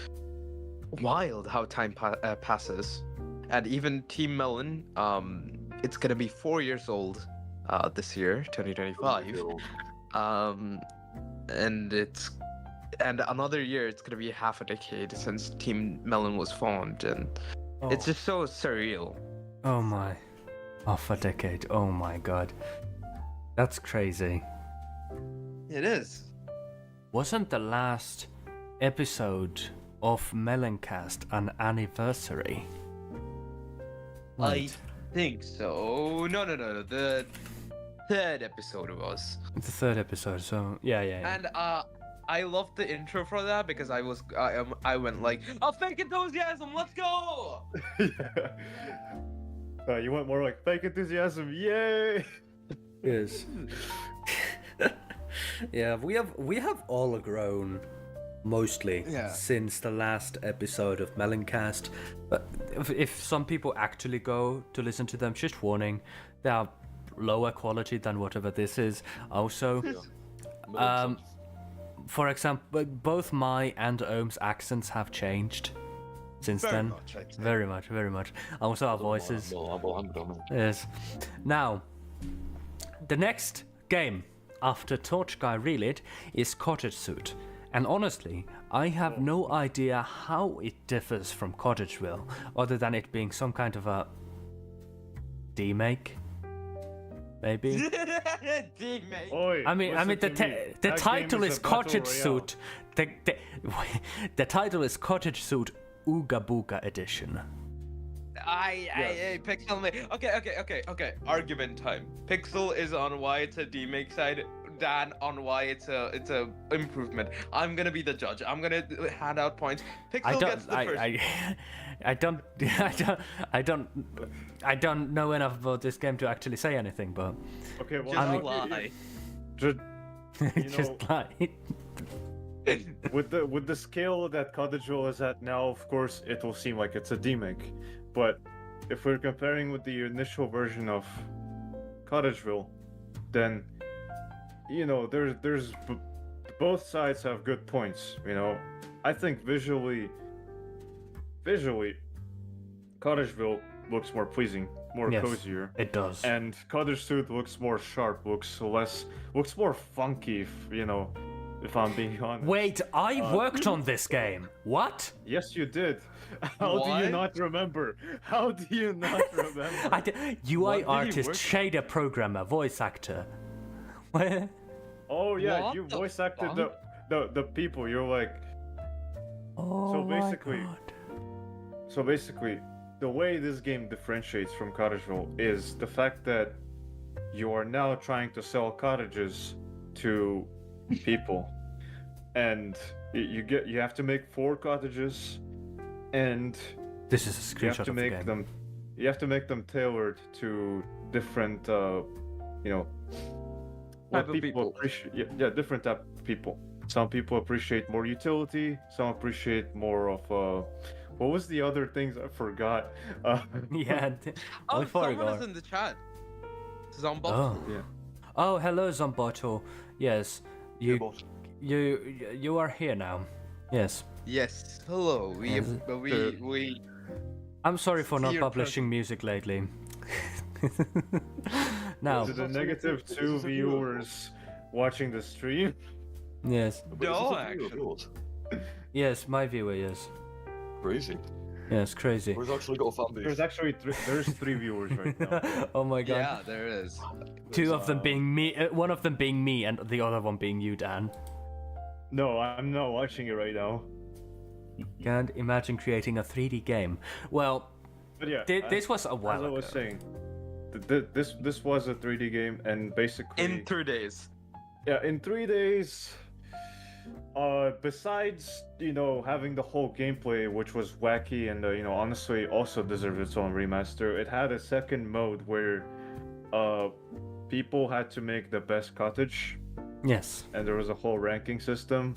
wild how time passes. And even Team Melon, it's gonna be 4 years old this year, 2025. And another year it's gonna be half a decade since Team Melon was formed, and it's just so surreal. Oh my. Half a decade. Oh my god. That's crazy. It is. Wasn't the last episode of Meloncast an anniversary? I think so. No. The third episode was. The third episode, so yeah. And I loved the intro for that because I went like, "Oh, fake enthusiasm, let's go!" You went more like fake enthusiasm, yay! Yes. Yeah, we have all grown mostly since the last episode of Meloncast. But if some people actually go to listen to them, just warning, they are lower quality than whatever this is. Also, for example, both my and Ohm's accents have changed since Very then. much, I'd say. Very much. Also our voices. No. Yes. Now, the next game after 𝗳𝗏 Relit is Cottagezooth. And honestly, I have no idea how it differs from Cottageville, other than it being some kind of a remake, maybe. Teammate. Oi, I mean, listen to me. the That title game is a battle Cottagezooth. The title is Cottagezooth Ooga Booga Edition. Pixel. Okay. Argument time. Pixel is on why it's a demake side. Dan on why it's a improvement. I'm gonna be the judge. I'm gonna hand out points. Pixel gets the first. I don't know enough about this game to actually say anything, but Okay, well, Just now lie. Just, you just know, like with the scale that Cottageville is at now, of course, it will seem like it's a demake. But if we're comparing with the initial version of Cottageville, then you know there's both sides have good points. You know, I think visually, Cottageville looks more pleasing, more Yes. cozier. it does. And Cottagezooth looks more sharp, looks more funky, if I'm being honest. Wait, I worked on this game. What? Yes, you did. How do you What? not remember? How do you not remember? UI What did you artist, work- shader programmer, voice actor. What? Oh yeah, What you the voice acted fuck? the people. You're like, Oh So my basically- God. so basically, the way this game differentiates from Cottageville is the fact that you are now trying to sell cottages to people, and you have to make 4 cottages, and This is a you have screenshot to of the make game. them tailored to different what Type of people people. appreciate. Yeah, different type of people. Some people appreciate more utility, some appreciate more of what was the other things I forgot. Yeah. Oh, before we someone go- is in the chat. Zombot. Oh. Yeah. Oh, hello, 𝗁𝗏𝗀𝗀. Yes, you are here now. Yes. Yes. Hello. We. I'm sorry for not Your publishing music lately. Now, Is it a negative 2 viewers watching the stream? yes, No, actually. yes, my viewer, yes, Crazy. yes, crazy. We've actually got a fan base. There's actually there's 3 viewers right now. Oh my God. Yeah, there is. Two of them being me, one of them being me, and the other one being you, Dan. No, I'm not watching it right now. Can't imagine creating a 3D game. Well, But yeah, this was a as while I ago. was saying, this was a 3D game, and basically In 3 days. yeah, in 3 days. Besides having the whole gameplay, which was wacky and honestly also deserved its own remaster, it had a second mode where people had to make the best cottage, Yes. and there was a whole ranking system.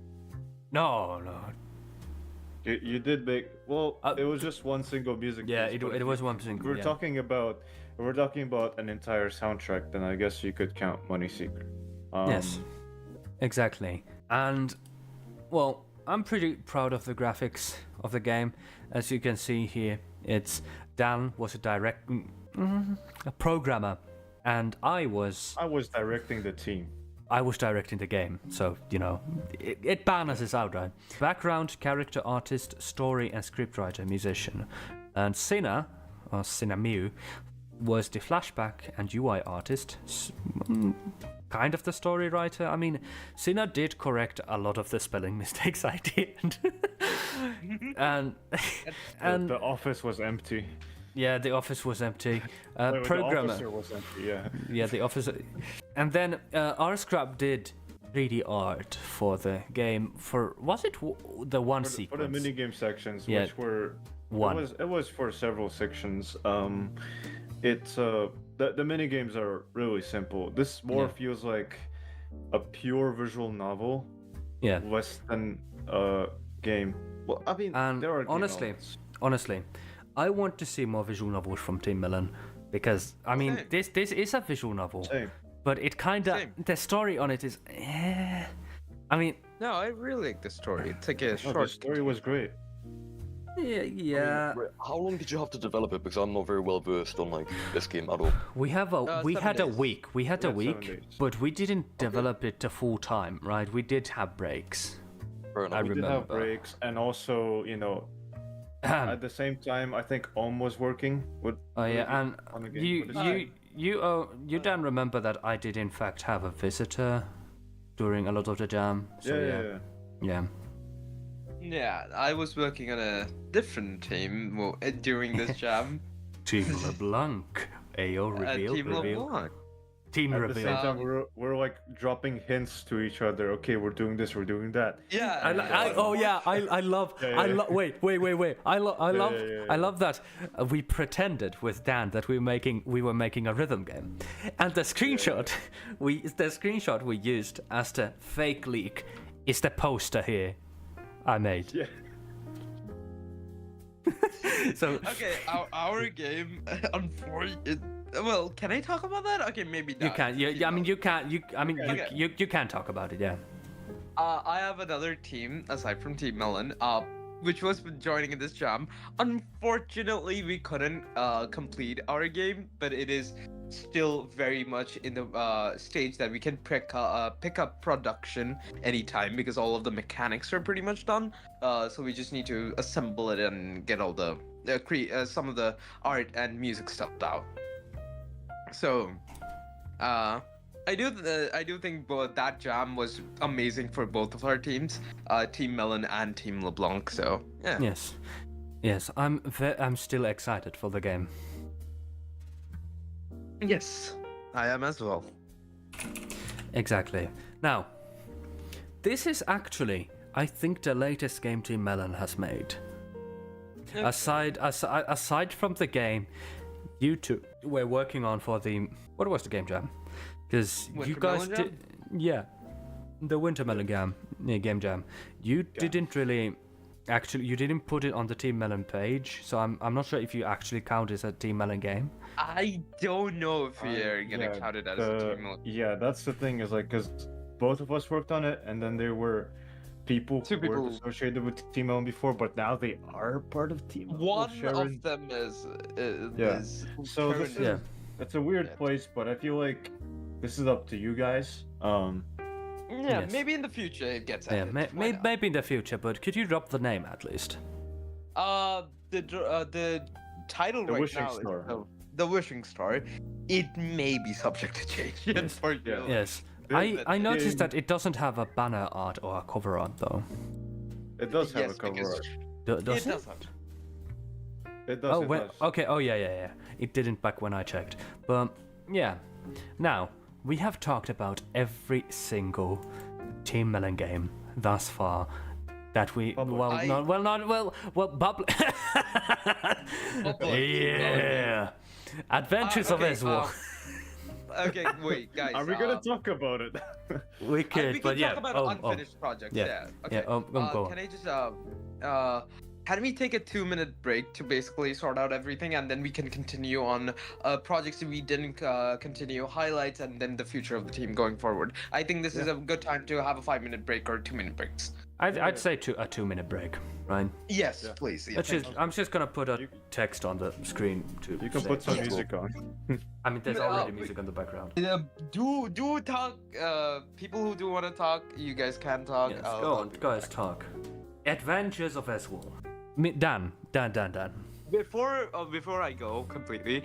No. You did make well. It was just one single music. Yeah, piece, it but was one if single. We're Yeah. talking about an entire soundtrack. Then I guess you could count Money Seeker. Yes, exactly. And, well, I'm pretty proud of the graphics of the game. As you can see here, Dan was a programmer, and I was directing the team. I was directing the game, so, you know, it balances out, right? Background, character artist, story and scriptwriter, musician. And 𝗳𝗵𝗶𝗀, was the flashback and UI artist, kind of the story writer. I mean, 𝗳𝗵𝗶𝗀 did correct a lot of the spelling mistakes I did. and The office was empty. yeah, the office was empty. The Programmer. officer was empty, yeah. Yeah, the office. And then rscrap did 3D art for the game. Was it the one For sequence? the minigame sections, Yeah, which were one. It was for several sections. It's the minigames are really simple. This more feels like a pure visual novel, Yeah. less than a game. Well, I mean, And there are game honestly, elements. I want to see more visual novels from Team Melon, because I mean, Same. this is a visual novel, Same. but it kind of Same. the story on it is. I mean, No, I really like the story. It's like a No, the short. story was great. Yeah. Right, how long did you have to develop it? Because I'm not very well versed on like this game at all. We had a 7 week. We had a Yeah, 7 week, days. but we didn't develop it to full time, right? We did have breaks. Fair enough. I We did have remember. breaks, and also, you know, at the same time, I think was working with. Oh yeah, and on the game you for this you don't remember that I did in fact have a visitor during a lot of the jam. So yeah. Yeah, I was working on a different team during this jam. Team LeBlanc. Ayo, reveal, Team reveal. LeBlanc. Team At the same reveal. time, we're like dropping hints to each other. Okay, we're doing this, we're doing that. Yeah. I love. Yeah, yeah. Wait. I love. yeah. I love that we pretended with Dan that we were making a rhythm game, and the screenshot we used as the fake leak is the poster here I made. Yeah. So Okay, our game, unfortunately. Well, can I talk about that? Okay, maybe not. you can. Yeah, I mean you can. Okay. You can talk about it. Yeah. I have another team aside from Team Melon, which was joining in this jam. Unfortunately, we couldn't complete our game, but it is still very much in the stage that we can pick up production anytime because all of the mechanics are pretty much done. So we just need to assemble it and get all the some of the art and music stuff out. So, I do think that jam was amazing for both of our teams, Team Melon and Team LeBlanc. So yeah. Yes. I'm still excited for the game. Yes, I am as well. Exactly. Now, this is actually, I think, the latest game Team Melon has made. Okay. Aside from the game you two were working on for the what was the game jam? Because you guys Winter Melon did, the Winter Melon game jam. You didn't really. Actually, you didn't put it on the Team Melon page, so I'm not sure if you actually count it as a Team Melon game. I don't know if we are gonna count it as a Team Melon. Yeah, that's the thing, is like, because both of us worked on it, and then there were people Two who were people. associated with Team Melon before, but now they are part of Team Melon. One Sharon. of them is Yeah. So this currently- is it's a weird place, but I feel like this is up to you guys. Yeah, Yes. maybe in the future it gets Yeah, added. Why not? maybe in the future, but could you drop the name at least? The title The right Wishing now Star. is the Wishing Star. It may be subject to change. Yes. Unfortunately. Yes. The- I noticed game- that it doesn't have a banner art or a cover art though. It does have Yes, a cover because art. Does it doesn't. It does. Oh, it well, does. okay. Oh, yeah. It didn't back when I checked. But, yeah. Now, we have talked about every single Team Melon game thus far that we... Public. Public. Yeah. Adventures of Okay, Ezwell. Okay, wait, guys. Are we gonna talk about it? We we could, can but yeah. talk about unfinished projects. Yeah. Yeah. Yeah, Okay. go on. Can I just can we take a 2-minute break to basically sort out everything, and then we can continue on projects that we didn't continue, highlights, and then the future of the team going forward. I think this is a good time to have a 5-minute break or 2-minute breaks. I'd say a 2-minute break, right? Yes, Yeah. please. Yeah, Let's thank just, I'm just gonna put a text on the screen to. You can say- put some music on. I mean, there's Yeah, already we- music in the background. you. Do talk. People who do want to talk, you guys can talk. Yes, I'll- go I'll on, be guys, back. talk. Adventures of Ezwell. Dan. Before I go completely,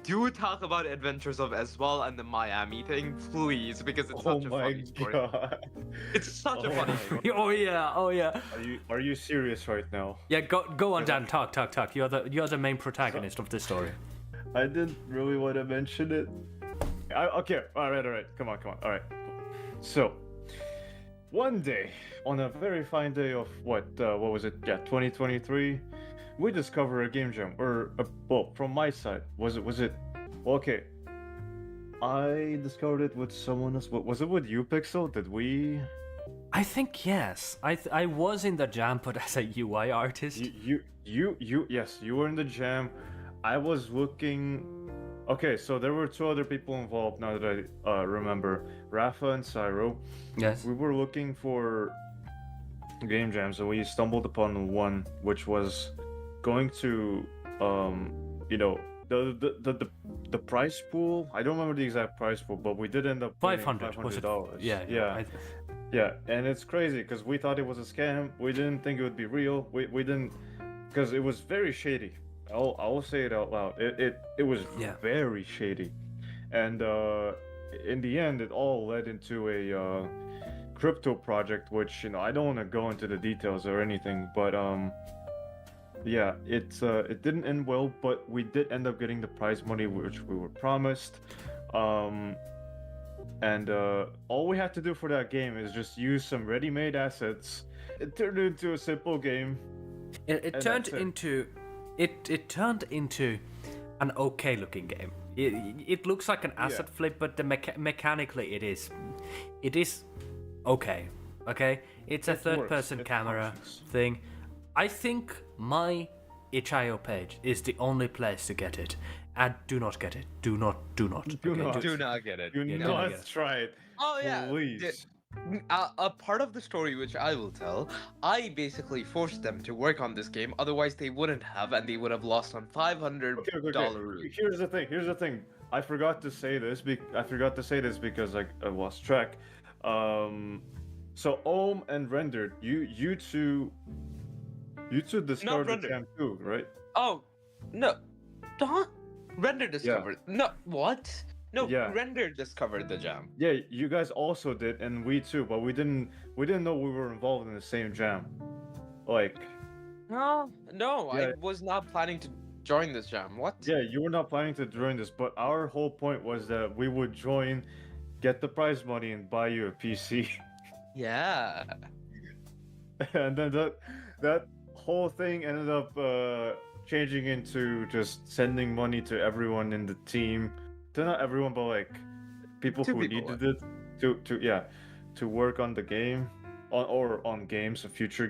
do talk about Adventures of Ezwell and the Miami thing, please, because it's Oh such a my funny story. god. It's such a Oh funny my story. Oh yeah. Are you serious right now? Yeah, go on, Dan. Talk. You're the main protagonist of this story. I didn't really want to mention it. Okay, all right. Come on. All right. So, one day, on a very fine day of what was it? Yeah, 2023, we discover a game jam, or well, from my side, was it? Well, okay, I discovered it with someone else. Was it with you, Pxl? Did we? I think yes. I was in the jam, but as a UI artist. Yes, you were in the jam. I was looking. Okay, so there were 2 other people involved. Now that I remember, Rafa and Cyro. Yes. We were looking for game jams, and we stumbled upon one, which was going to you know, the prize pool. I don't remember the exact prize pool, but we did end up winning $500. Was it? $500. Yeah. Yeah. Yeah, and it's crazy because we thought it was a scam. We didn't think it would be real. We didn't, because it was very shady. I'll say it out loud. It was very shady, and in the end, it all led into a crypto project, which, you know, I don't want to go into the details or anything, but yeah, it didn't end well, but we did end up getting the prize money which we were promised. And all we had to do for that game is just use some ready-made assets. It turned into a simple game. It turned into an okay-looking game. It looks like an asset flip, but mechanically it is okay. Okay, it's a third-person camera thing. I think my itch.io page is the only place to get it. And do not get it. Do not. Do not get it. You must try it. Oh yeah. Please. A part of the story which I will tell, I basically forced them to work on this game, otherwise they wouldn't have, and they would have lost on $500. Okay. Here's the thing. I forgot to say this because I lost track. So Ohm and Rendered, you two discovered the jam too, right? Oh no, don't. Render discovered. No, what? No, Render discovered the jam. Yeah, you guys also did, and we too, but we didn't know we were involved in the same jam. Like, no, I was not planning to join this jam. What? Yeah, you were not planning to join this, but our whole point was that we would join, get the prize money, and buy you a PC. Yeah. And then that whole thing ended up changing into just sending money to everyone in the team. To not everyone, but like people who needed it to work on the game, on games, future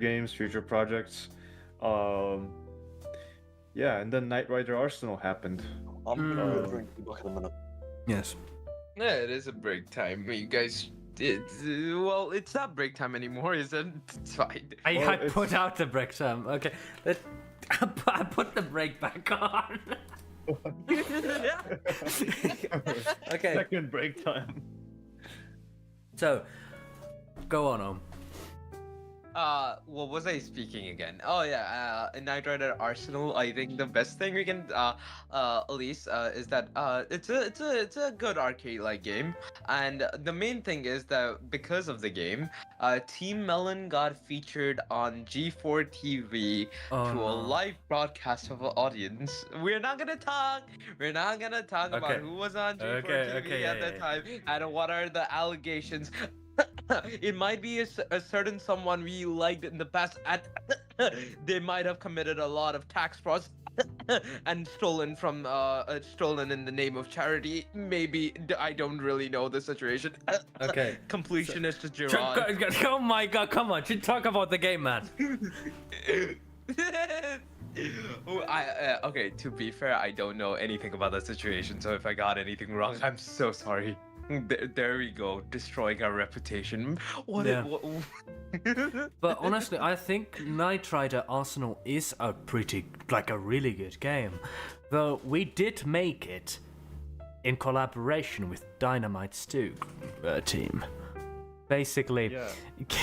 projects. Yeah, and then Knight Rider Arsenal happened. I'm gonna drink back in a minute. Yes. Yeah, it is a break time. You guys. It's not break time anymore, is it? It's fine. I put out the break time. Okay. I put the break back on. Okay. Second break time. So, go on, Om. What was I speaking again? Oh yeah, in Knight Rider Arsenal, I think the best thing we can Elise is that it's a good arcade-like game, and the main thing is that because of the game, Team Melon got featured on G4 TV to a live broadcast of an audience. We're not gonna talk about who was on G4 TV at that time and what are the allegations. It might be a certain someone we liked in the past, and they might have committed a lot of tax frauds and stolen in the name of charity. Maybe I don't really know the situation. Okay. Completionist Gerard. Oh my God! Come on, should talk about the game, man. Okay. To be fair, I don't know anything about that situation, so if I got anything wrong, I'm so sorry. There we go, destroying our reputation. But honestly, I think Knight Rider Arsenal is a really good game. Though we did make it in collaboration with Dynamite's team. Basically,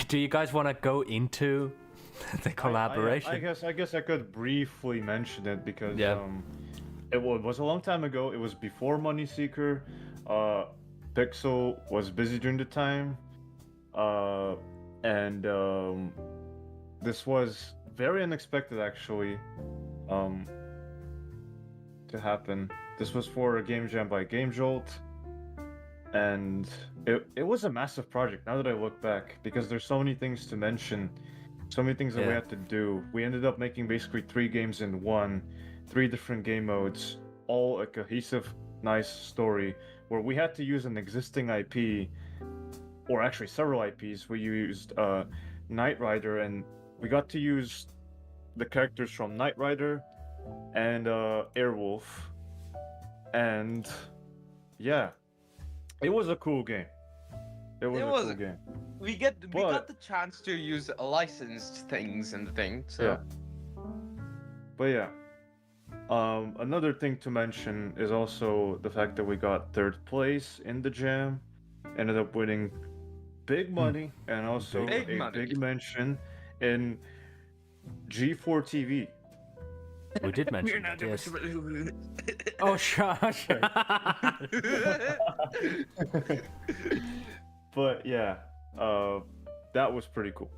do you guys want to go into the collaboration? I guess I could briefly mention it because it was a long time ago. It was before Money Seeker. Pxl was busy during the time, and this was very unexpected actually to happen. This was for a game jam by GameJolt, and it was a massive project now that I look back, because there's so many things to mention, so many things that we had to do. We ended up making basically 3 games in one, 3 different game modes, all a cohesive, nice story, where we had to use an existing IP, or actually several IPs. We used Knight Rider, and we got to use the characters from Knight Rider and Airwolf, and yeah, it was a cool game. It was a cool game. We got the chance to use licensed things and things. So. But yeah. Another thing to mention is also the fact that we got third place in the jam, ended up winning big money, and also Big a money. big mention in G4 TV. We did mention We're not that, yes. doing Oh, shush. But yeah, that was pretty cool.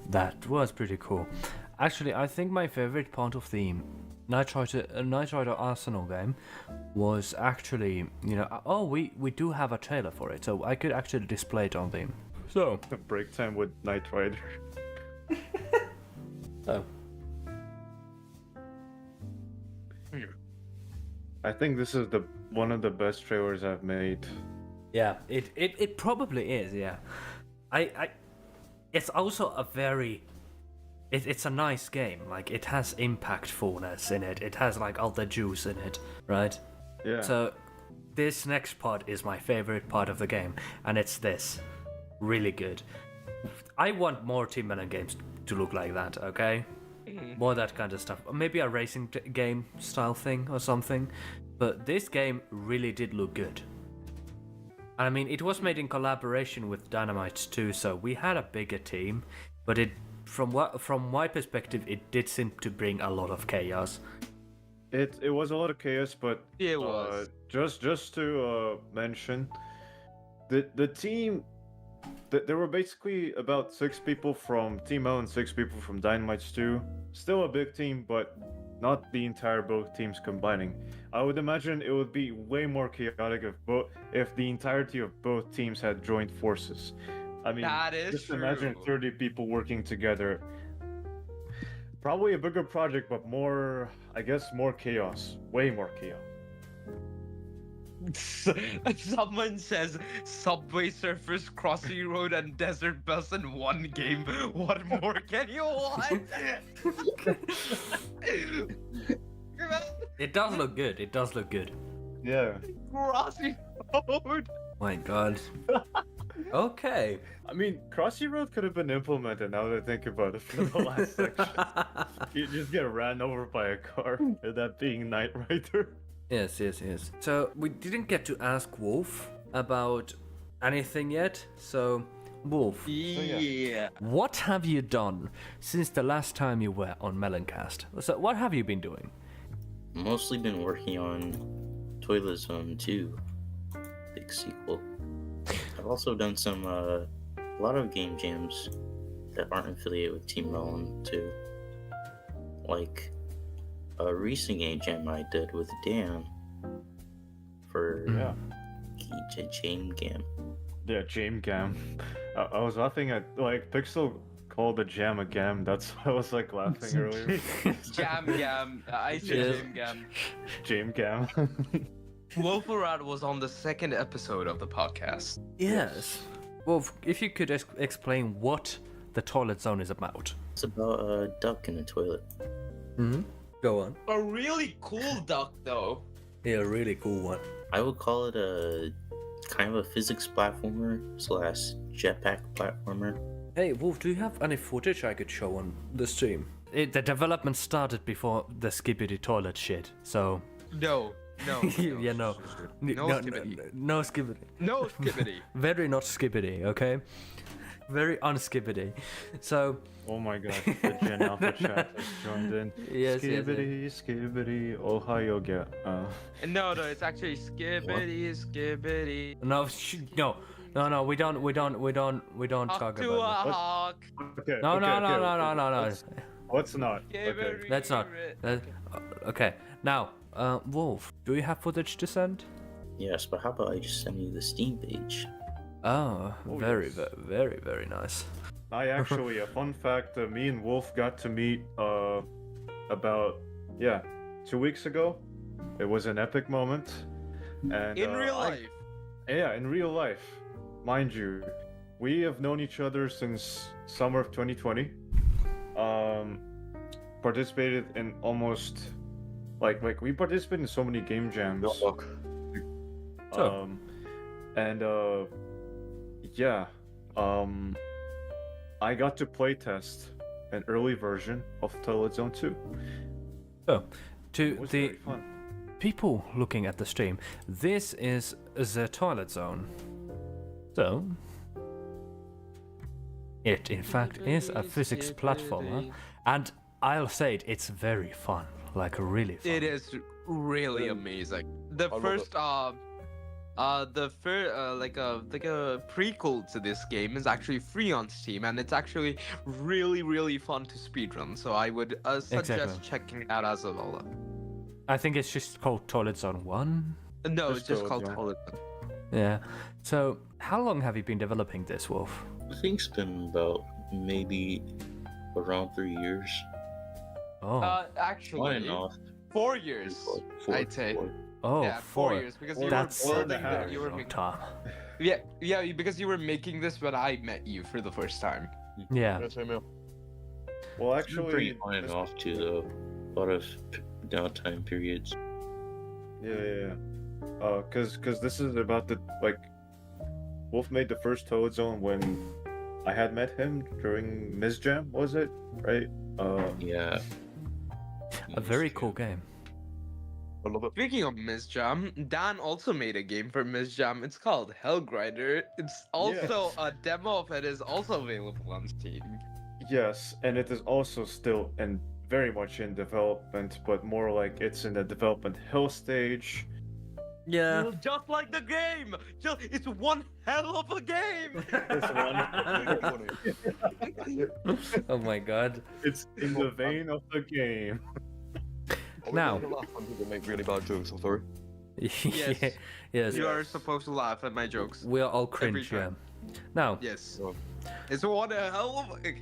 That was pretty cool. Actually, I think my favorite part of the Knight Rider Arsenal game was actually, we do have a trailer for it, so I could actually display it on the. So. Break time with Knight Rider. Oh. I think this is one of the best trailers I've made. Yeah, it probably is. Yeah, it's also a very. It's a nice game. Like, it has impactfulness in it. It has like all the juice in it, right? Yeah. So, this next part is my favorite part of the game, and it's this. Really good. I want more Team Melon games to look like that, okay? More that kind of stuff. Maybe a racing game style thing or something. But this game really did look good. I mean, it was made in collaboration with Dynamite too, so we had a bigger team. But from my perspective, it did seem to bring a lot of chaos. It was a lot of chaos, but It was. just to mention, the team. There were basically about 6 people from Team Melon, 6 people from Dynamite 2. Still a big team, but not the entire both teams combining. I would imagine it would be way more chaotic if the entirety of both teams had joined forces. I mean, That is just imagine true. 30 people working together. Probably a bigger project, but more, I guess, more chaos. Way more chaos. Someone says Subway Surfers, Crossy Road, and Desert Bus in one game. What more can you want? It does look good. It does look good. Yeah. Crossy Road. My God. Okay. I mean, Crossy Road could have been implemented now that I think about it for the last section. You just get ran over by a car, and that being Knight Rider. Yes. So we didn't get to ask Wolf about anything yet. So, Wolf, Yeah. what have you done since the last time you were on Meloncast? So, what have you been doing? Mostly been working on Toilet Zone 2, big sequel. I've also done some a lot of game jams that aren't affiliated with Team Melon too, like a recent game jam I did with Dan for Yeah. Jame Gam. Yeah, Jam Gam. I was laughing at, like, Pixel called the jam a gam. That's why I was, like, laughing earlier. Jam Gam. I said Yes. Jam Gam. Jam Gam. Wolferad was on the second episode of the podcast. Yes. Wolf, if you could explain what the Toilet Zone is about. It's about a duck in a toilet. Mm-hmm. Go on. A really cool duck, though. Yeah, a really cool one. I would call it a kind of a physics platformer / jetpack platformer. Hey, Wolf, do you have any footage I could show on the stream? The development started before the skibbity toilet shit, so... No. Yeah, no. No skibbity. No skibbity. No skibbity. Very not skibbity, okay? Very unskibbity. So... Oh my god, the Gen Alpha chat has joined in. Yes, yes, Skibbity, Ohio get. No, it's actually skibbity. No, we don't talk Hawk to about a that. hawk. Okay. No. Let's not. Okay. Let's not. Okay, now, Wolf, do you have footage to send? Yes, but how about I just send you the Steam page? Oh, Oh, very, yes. very, very nice. I actually, a fun fact, me and Wolf got to meet about 2 weeks ago. It was an epic moment. And In real life. Yeah, in real life. Mind you, we have known each other since summer of 2020. Participated in almost like we participated in so many game jams. I got to playtest an early version of Toilet Zone 2. So, It to was the very fun. people looking at the stream, this is the Toilet Zone. So, it in fact is a physics platformer, and I'll say it, it's very fun, like really fun. It is really amazing. The love first like a prequel to this game is actually free on Steam, and it's actually really fun to speedrun. So I would suggest Exactly. checking it out as well. I think it's just called Toilet Zone 1. No, Just it's just Toilet called Zone. Toilet. Yeah. So, how long have you been developing this, Wolf? I think it's been about maybe around 3 years. Oh, On and Actually, off. 4 years. Four, I'd say. four. oh, Yeah, 4 years because you That's were four and a building half. you were long making, time. yeah, because you were making this when I met you for the first time. Yeah. Yeah, same here. Well, It's been pretty actually, on and this- off too, though. A lot of downtime periods. yeah. Cause this is about the like. Wolf made the first Toad Zone when I had met him during Ms. Jam, was it? Right? Yeah. A very cool game. I love it. Speaking of Ms. Jam, Dan also made a game for Ms. Jam. It's called Hellgrinder. It's also a demo of it is also available on Steam. Yes, and it is also still in very much in development, but more like it's in the development hell stage. Yeah. Just like the game. It's one hell of a game. Oh my god. It's in the vein of the game. Now- laugh when people make really bad jokes. I'm sorry. Yeah, yes. You are supposed to laugh at my jokes. We're all cringe, yeah. time. Now, Yes. Oh. It's one hell of a.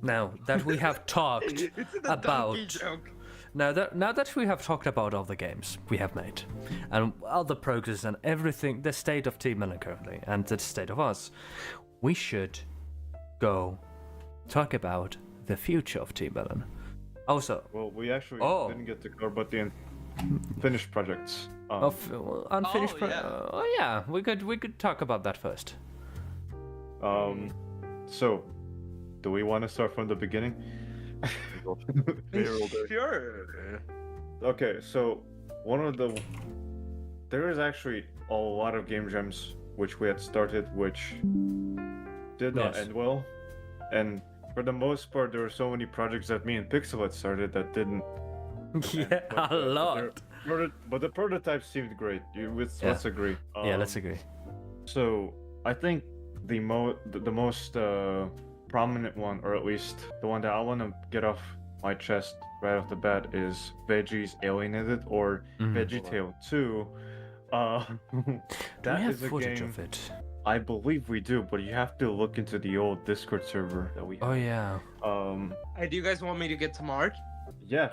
now that we have talked It's the about donkey joke. now that we have talked about all the games we have made and all the progress and everything, the state of Team Melon currently and the state of us, we should go talk about the future of Team Melon. Also, Well, we actually Oh. didn't get to cover but the finished projects. of unfinished. Oh, yeah. Yeah, we could talk about that first. So, do we want to start from the beginning? Here all day. Sure. Okay, so there is actually a lot of game jams which we had started which did not Yes. end well, and for the most part there were so many projects that me and Pxl had started that didn't. Yeah, but a the- lot. But the prototypes seemed great. Let's agree. Yeah, let's agree. So I think the most prominent one, or at least the one that I want to get off my chest right off the bat, is Veggie's Alienated or Mhm. VeggieTale 2. Do we That have is a footage game. of it? I believe we do, but you have to look into the old Discord server that we Oh have. yeah. Hey, do you guys want me to get to Mark? Yeah.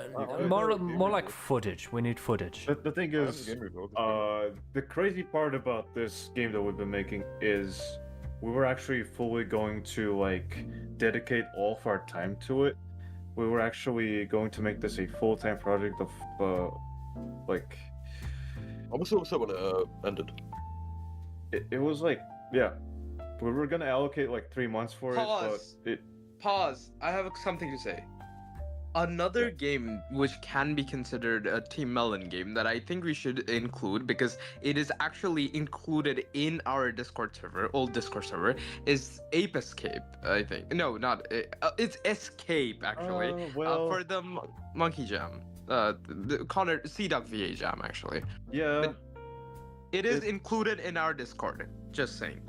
More like footage. We need footage. The thing is, the crazy part about this game that we've been making is we were actually fully going to like dedicate all of our time to it. We were actually going to make this a full-time project of like I was so upset when it ended. it was like, yeah, we were gonna allocate like 3 months for Pause. it, but Pause. I have something to say. Another game which can be considered a Team Melon game that I think we should include because it is actually included in our Discord server, old Discord server, is Ape Escape. I think. No, not. It's Escape actually. For the Monkey Jam. The Connor 𝗲𝗵𝗶𝘀 Jam actually. yeah, but- It is included in our Discord. Just saying.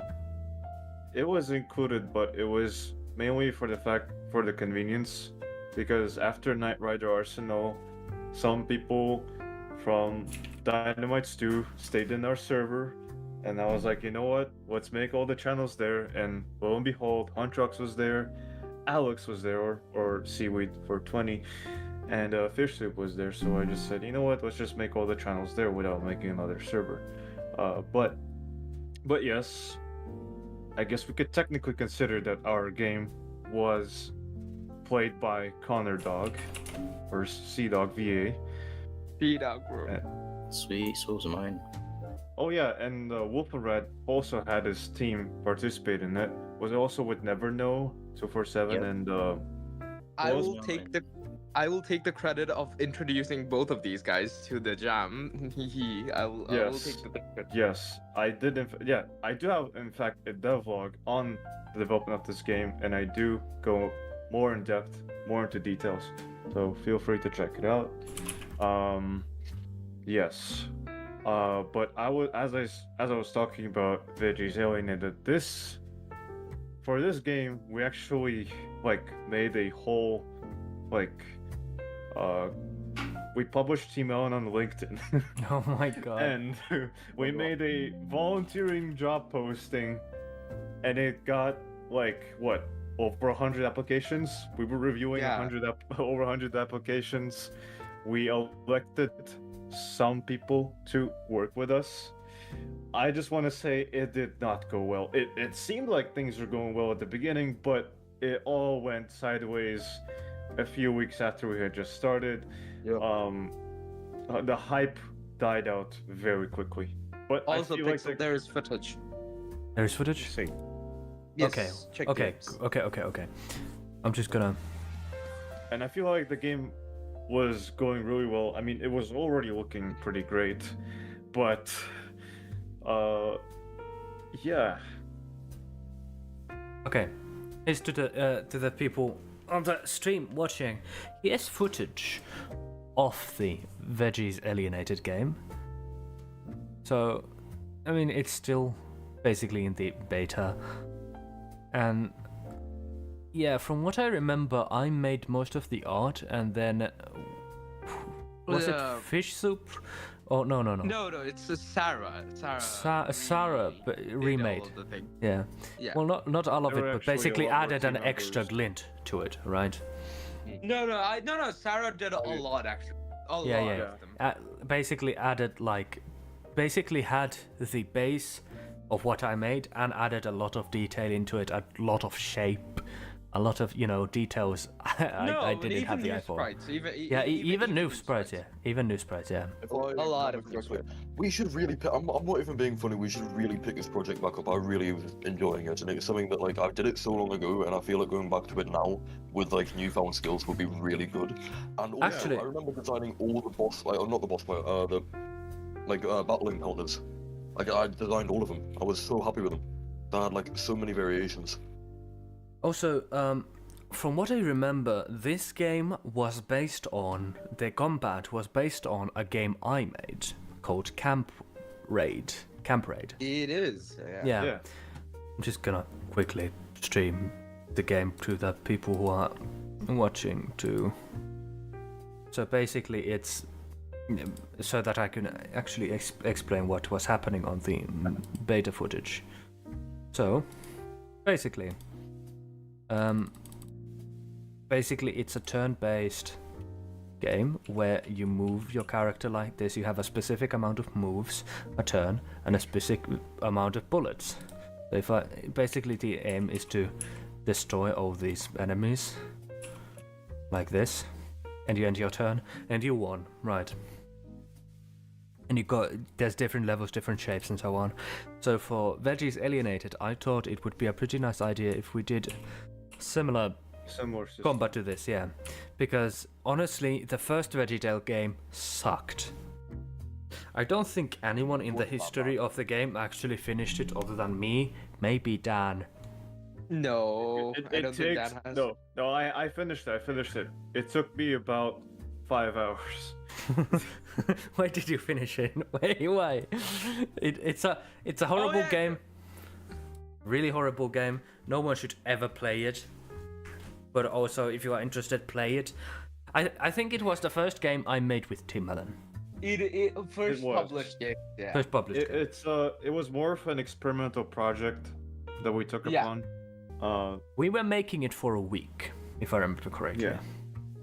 it was included, but it was mainly for the convenience, because after Knight Rider Arsenal, some people from Dynamite Stew stayed in our server, and I was like, you know what? Let's make all the channels there. And lo and behold, Huntrox was there, Alex was there, or Seaweed for 20, and Fish Soup was there. So I just said, you know what? Let's just make all the channels there without making another server. But yes, I guess we could technically consider that our game was played by Connor Dog, or 𝗲𝗵𝗶𝘀. 𝗲𝗵𝗶𝗀, bro. Sweet, so was mine. Oh yeah, and 𝗲𝗵𝗶𝗀 also had his team participate in it. Was also with Never Know 247 Yep. and I What was will mine? I will take the credit of introducing both of these guys to the jam. I will Yes. take the credit. Yes, I did. I do have, in fact, a devlog on the development of this game, and I do go more in depth, more into details. So feel free to check it out. Yes. But I was, as I was talking about Veggies Alienated, for this game, we actually made a whole we published Team Melon on LinkedIn. Oh my god. And we made a volunteering job posting, and it got over 100 applications. We were reviewing Yeah. over 100 applications. We elected some people to work with us. I just want to say it did not go well. It seemed like things were going well at the beginning, but it all went sideways a few weeks after we had just started. Yeah. The hype died out very quickly. But Also, I feel like Pixel, there is footage. There is footage? See, Yes, Okay. check Okay. games. Okay. I'm just gonna. and I feel like the game was going really well. I mean, it was already looking pretty great, but yeah. Okay. Here's to the people on the stream watching. Here's footage of the Veggies Alienated game. So, I mean, it's still basically in the beta. And yeah, from what I remember, I made most of the art, and then was it Yeah. Fish Soup? Oh no. No, it's a Sarah. Sarah did all remade. of the thing. Yeah. Yeah. Well, not all of There it, were but actually a basically lot more added an team extra members. glint to it, right? No. Sarah did a lot actually. A Yeah, lot yeah. of them. Basically added basically had the base of what I made and added a lot of detail into it, a lot of shape, a lot of details. I didn't even have the new eye for. sprites. Even new sprites, yeah. Even new sprites, yeah. If I A lot remember of correctly, things. we should really pick. I'm not even being funny. We should really pick this project back up. I really was enjoying it, and it's something that I did it so long ago, and I feel like going back to it now with newfound skills would be really good. And also, Actually- I remember designing all the boss, not the boss fight, the battle encounters. I designed all of them. I was so happy with them. They had so many variations. Also, from what I remember, this game was based on the combat was based on a game I made called Camp Raid. It is. Yeah. Yeah. I'm just gonna quickly stream the game to the people who are watching too. So basically, it's so that I can actually explain what was happening on the beta footage. So, basically, it's a turn-based game where you move your character like this. You have a specific amount of moves a turn and a specific amount of bullets. So basically the aim is to destroy all these enemies like this, and you end your turn and you won, right? And there's different levels, different shapes, and so on. So for Veggies Alienated, I thought it would be a pretty nice idea if we did similar Similar system. combat to this, yeah. Because honestly, the first Veggiedale game sucked. I don't think anyone in the history of the game actually finished it other than me, maybe Dan. No, I don't think takes, that has. No, I finished it. It took me about 5 hours. Why did you finish it? Why? It's a horrible yeah. game. Really horrible game. No one should ever play it. But also, if you are interested, play it. I think it was the first game I made with Team Melon. It first was. published game. Yeah. First published game. It was more of an experimental project that we took Yeah. upon. We were making it for a week, if I remember correctly. Yeah.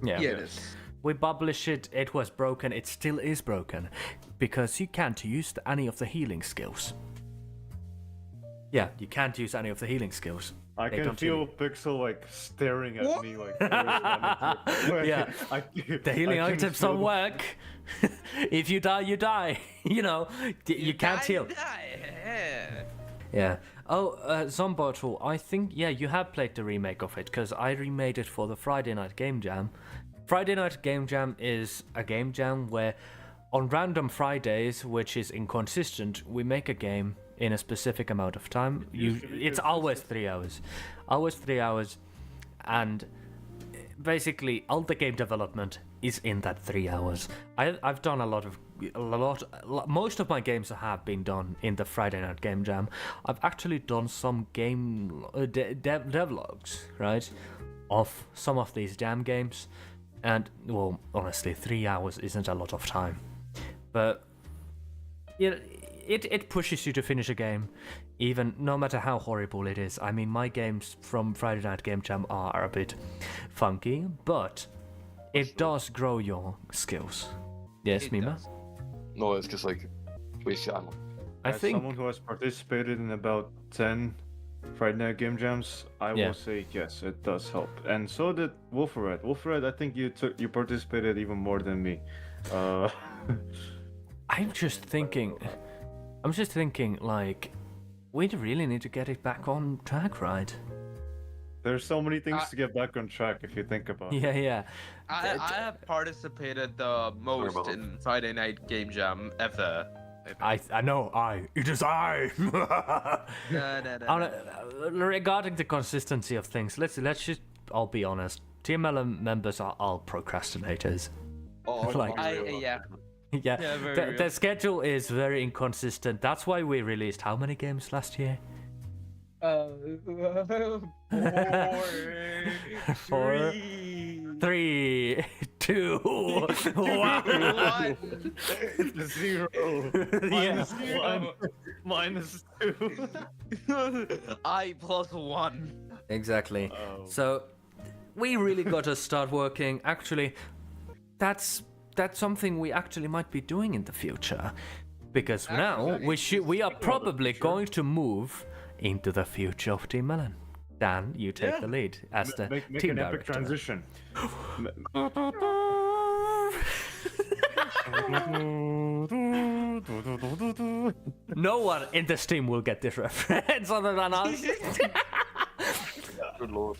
Yeah. Yeah, it is. We published it, it was broken, it still is broken. Because you can't use any of the healing skills. Yeah, you can't use any of the healing skills. I They can don't feel Pixel staring at What? me like. Yeah. The healing items don't work. If you die, you die. You can't heal. Yeah. Yeah, 𝗳𝗶𝗿𝘀, I think, yeah, you have played the remake of it, because I remade it for the Friday Night Game Jam. Friday Night Game Jam is a game jam where on random Fridays, which is inconsistent, we make a game in a specific amount of time. It's always 3 hours. Always 3 hours, and basically all the game development is in that 3 hours. I've done most of my games have been done in the Friday Night Game Jam. I've actually done some game devlogs, right, of some of these damn games, and well, honestly, 3 hours isn't a lot of time, but yeah, it pushes you to finish a game, even no matter how horrible it is. I mean, my games from Friday Night Game Jam are a bit funky, but it does grow your skills. Yes, Mima? No, it's just like waste time. I As think someone who has participated in about 10 Friday Night Game Jams, I will say yes, it does help. And so did 𝗲𝗶𝗍. 𝗲𝗶𝗍, I think you participated even more than me. I'm just thinking, like, we really need to get it back on track, right? There's so many things to get back on track if you think about it. Yeah. I have participated the most in Friday Night Game Jam ever. I know, it is I. No. Regarding the consistency of things, let's just all be honest. Team Melon members are all procrastinators. Oh, Like- Yeah. Yeah, very the schedule is very inconsistent. That's why we released how many games last year? 4, 3, 2, 1. 0. Yeah. Minus 2. I plus 1. Exactly. Oh. So we really got to start working. Actually, that's something we actually might be doing in the future, because now we are probably going to move into the future of Team Melon. Dan, you take the lead as the Make team an epic director. transition. No one in this team will get this reference other than us. Good lord.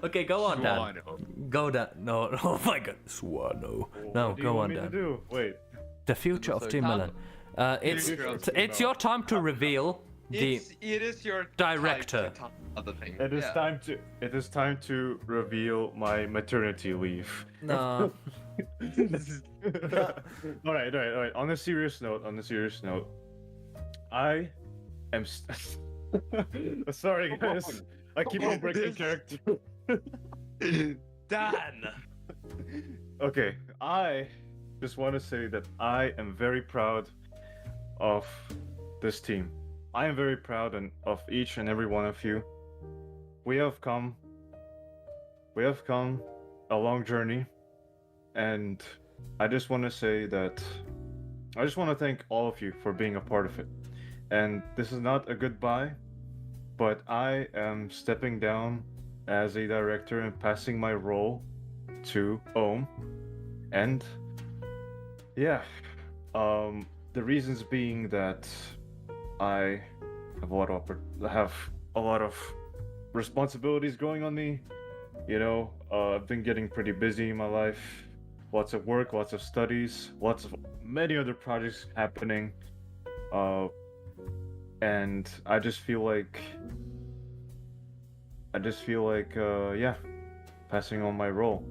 Okay, go on, Dan. Go, Dan. No, oh my god, Swano. No, What do you go want on, me to Dan. do? Wait. The future of Team Melon. It's your time to reveal the. It is your director. time to talk about the thing. It is time to reveal my maternity leave. No. all right. On a serious note, I am. Sorry, guys. I keep on breaking character. Dan. Okay, I just want to say that I am very proud of this team. I am very proud of each and every one of you. We have come a long journey, and I just want to say that I just want to thank all of you for being a part of it. And this is not a goodbye, but I am stepping down as a director and passing my role to Ohm. And yeah, the reasons being that I have a lot of responsibilities going on me. You know, I've been getting pretty busy in my life. Lots of work, lots of studies, many other projects happening. And I just feel like, yeah, passing on my role.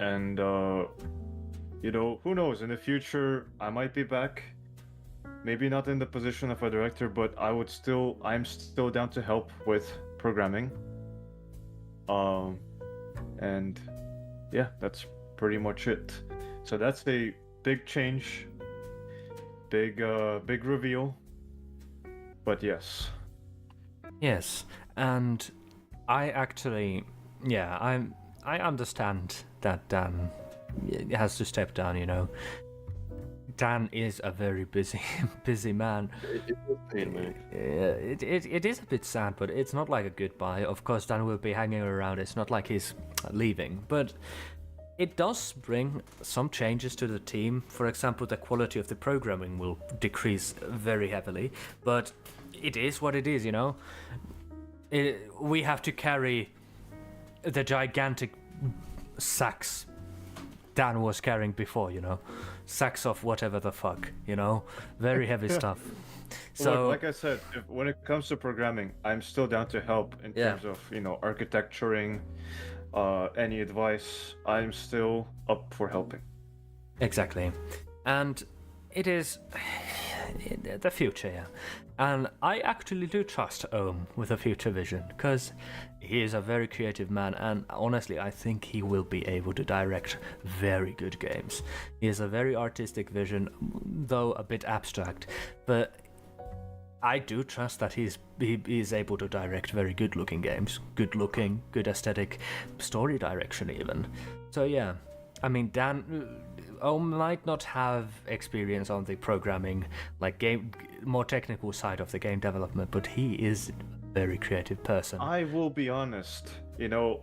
And, you know, who knows, in the future, I might be back. Maybe not in the position of a director, but I'm still down to help with programming. And yeah, that's pretty much it. So that's a big change, big reveal. But yes. Yes, and I actually, yeah, I understand that Dan has to step down. You know, Dan is a very busy man. It does pain me. It is a bit sad, but it's not like a goodbye. Of course, Dan will be hanging around. It's not like he's leaving, but it does bring some changes to the team. For example, the quality of the programming will decrease very heavily, but it is what it is, you know? We have to carry the gigantic sacks Dan was carrying before, you know? Sacks of whatever the fuck, you know? Very heavy stuff. So, Look, like I said, when it comes to programming, I'm still down to help in Yeah. terms of, you know, architecturing, any advice. I'm still up for helping. exactly. And it is the future, yeah. And I actually do trust Ohm with a future vision, because he is a very creative man, and honestly, I think he will be able to direct very good games. He has a very artistic vision, though a bit abstract, but I do trust that he is able to direct very good looking games. Good looking, good aesthetic, story direction even. So yeah, I mean, Ohm might not have experience on the programming, like more technical side of the game development, but he is a very creative person. I will be honest, you know,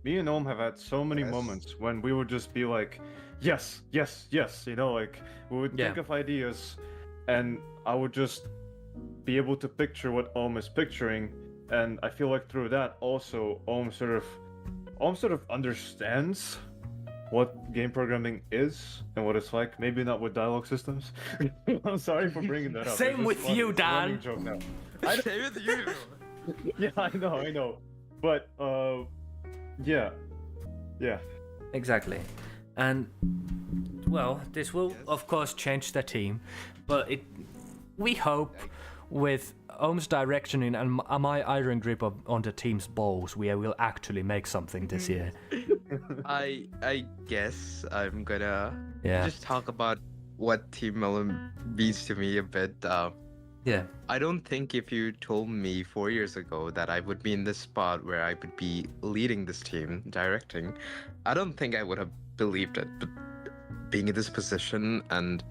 me and Ohm have had so many moments when we would just be like, yes, yes, yes, you know, like we would think of ideas, and I would just be able to picture what Ohm is picturing, and I feel like through that also Ohm sort of understands what game programming is and what it's like. Maybe not with dialogue systems. I'm sorry for bringing that up. Same It's just with funny. you, It's a running Dan. joke now. Same with you. Yeah, I know. But yeah. Exactly. And well, this will of course change the team, but we hope with Ohm's direction and my iron grip on the team's balls, we will actually make something this year. I guess I'm gonna Yeah. just talk about what Team Melon means to me a bit. Yeah. I don't think if you told me 4 years ago that I would be in this spot where I would be leading this team, directing, I don't think I would have believed it. But being in this position and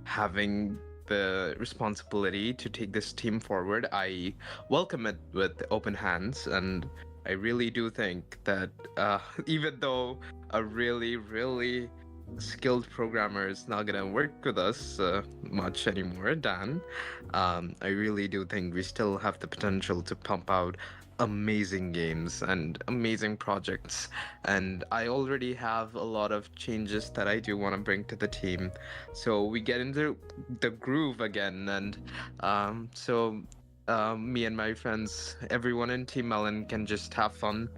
having the responsibility to take this team forward, I welcome it with open hands, and I really do think that even though a really, really skilled programmer is not gonna work with us much anymore, Dan, I really do think we still have the potential to pump out amazing games and amazing projects, and I already have a lot of changes that I do want to bring to the team, so we get into the groove again, and me and my friends, everyone in Team Melon, can just have fun.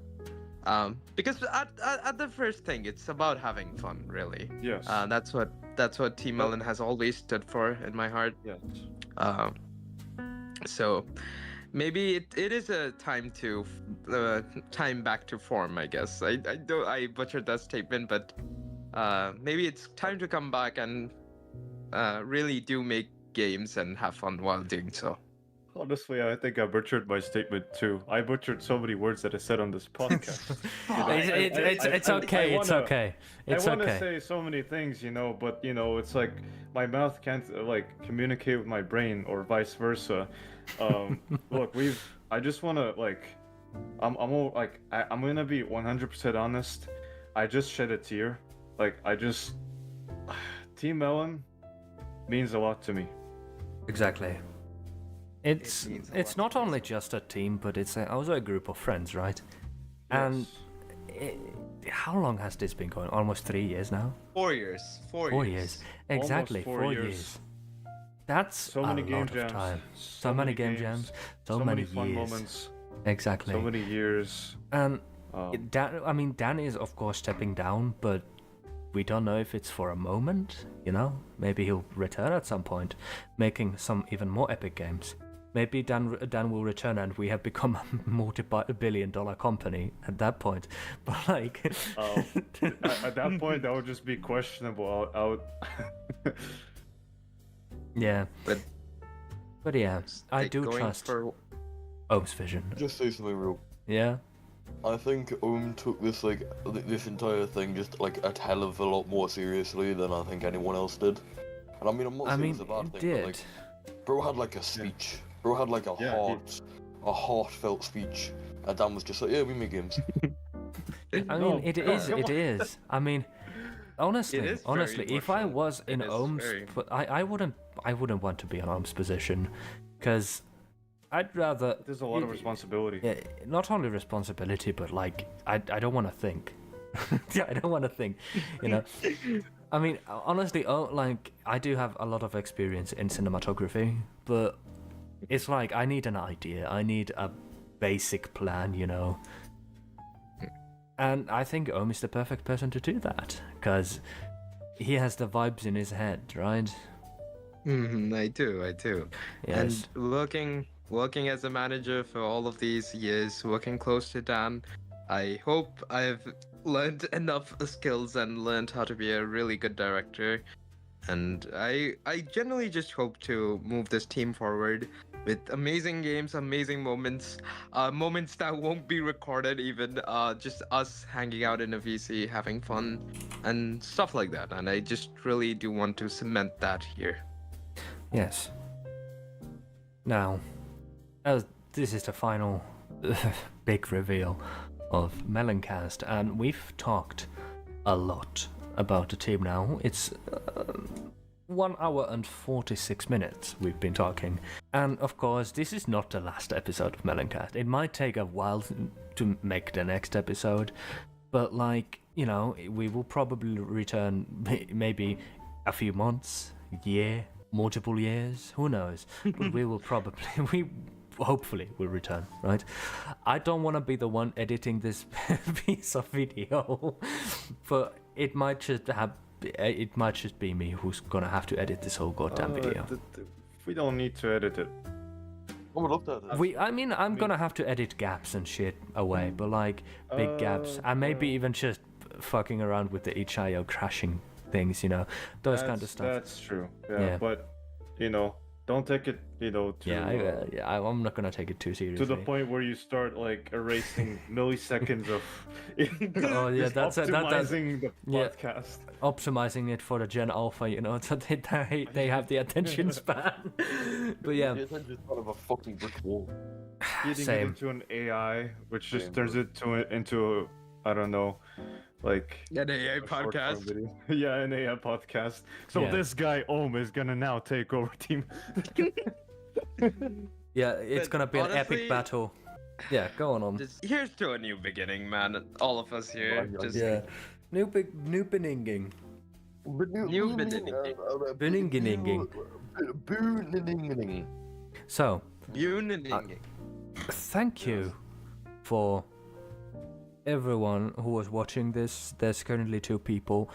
Because at the first thing, it's about having fun, really. Yes. That's what Team Melon has always stood for in my heart. Yes. So maybe it is a time to time back to form, I guess. I butchered that statement, but maybe it's time to come back and really do make games and have fun while doing so. Honestly, I think I butchered my statement too. I butchered so many words that I said on this podcast. It's okay. It's okay. It's I want to okay. say so many things, you know, but you know, it's like my mouth can't like communicate with my brain or vice versa. Look, I just want to like, I'm gonna be 100% honest. I just shed a tear. Like Team Melon means a lot to me. Exactly. It's means a lot not to us. only just a team, but it's also a group of friends, right? And Yes. how long has this been going? Almost 3 years now. 4 years. 4 years. Exactly. Almost 4 years. That's So a many game lot of jams. time. So many game jams. So many fun years. moments. Exactly. So many years. And Um, Dan is of course stepping down, but we don't know if it's for a moment. You know, maybe he'll return at some point, making some even more epic games. Maybe Dan will return and we have become a multi-billion-dollar company at that point. But like, at that point, that would just be questionable. yeah. But yeah, I like, do going trust for Ohm's vision. Just say something real. Yeah. I think took this this entire thing just like a hell of a lot more seriously than I think anyone else did. And I mean, I'm not saying it's a bad it thing, did. but like, bro had like a speech. Bro had like a heartfelt speech. And Dan was just like, yeah, we make games. I No, mean, it come is. on. It is. I mean, honestly, is very honestly, if I emotional. was in It is Ohm's, very- I wouldn't want to be in Ohm's position, because I'd rather. There's a lot of responsibility. Yeah, not only responsibility, but like I don't want to think. Yeah, I don't want to think. You know. I mean, honestly, like I do have a lot of experience in cinematography, but it's like I need an idea. I need a basic plan, you know. And I think Ohm is the perfect person to do that, because he has the vibes in his head, right? I do. Yes. And working as a manager for all of these years, working close to Dan, I hope I've learned enough skills and learned how to be a really good director. And I generally just hope to move this team forward with amazing games, amazing moments, moments that won't be recorded even, just us hanging out in a VC, having fun, and stuff like that. And I just really do want to cement that here. Yes. Now, as this is the final big reveal of Meloncast, and we've talked a lot about the team now. It's 1 hour and 46 minutes we've been talking. And of course, this is not the last episode of Meloncast. It might take a while to make the next episode, but like, you know, we will probably return maybe a few months, year, multiple years, who knows? But we will probably, hopefully will return, right? I don't want to be the one editing this piece of video, but it might just be me who's gonna have to edit this whole goddamn video. We don't need to edit it. I would love that. I'm gonna have to edit gaps and shit away, but like big gaps, and maybe even just fucking around with the 𝗬𝗀𝗀 crashing things, you know, those kind of stuff. That's true. Yeah, Yeah. but you know, don't take it, you know, to I'm not gonna take it too seriously. to the point where you start like erasing milliseconds of Oh, yeah, just that's optimizing the yeah. podcast. Optimizing it for the Gen Alpha, you know, so they have the attention span. But yeah, The attention span of a fucking brick wall. Feeding it same. into an AI, which just Same, turns it into I don't know, like An AI a short-form podcast. video. Yeah, an AI podcast. So Yeah. this guy Ohm is gonna now take over team. Yeah, it's But gonna be an honestly- epic battle. Yeah, go on. Just here's to a new beginning, man. All of us here. Just Yeah, new beginning. New beginning. Beginning. So, Beginning. thank you for everyone who was watching this. There's currently 2 people.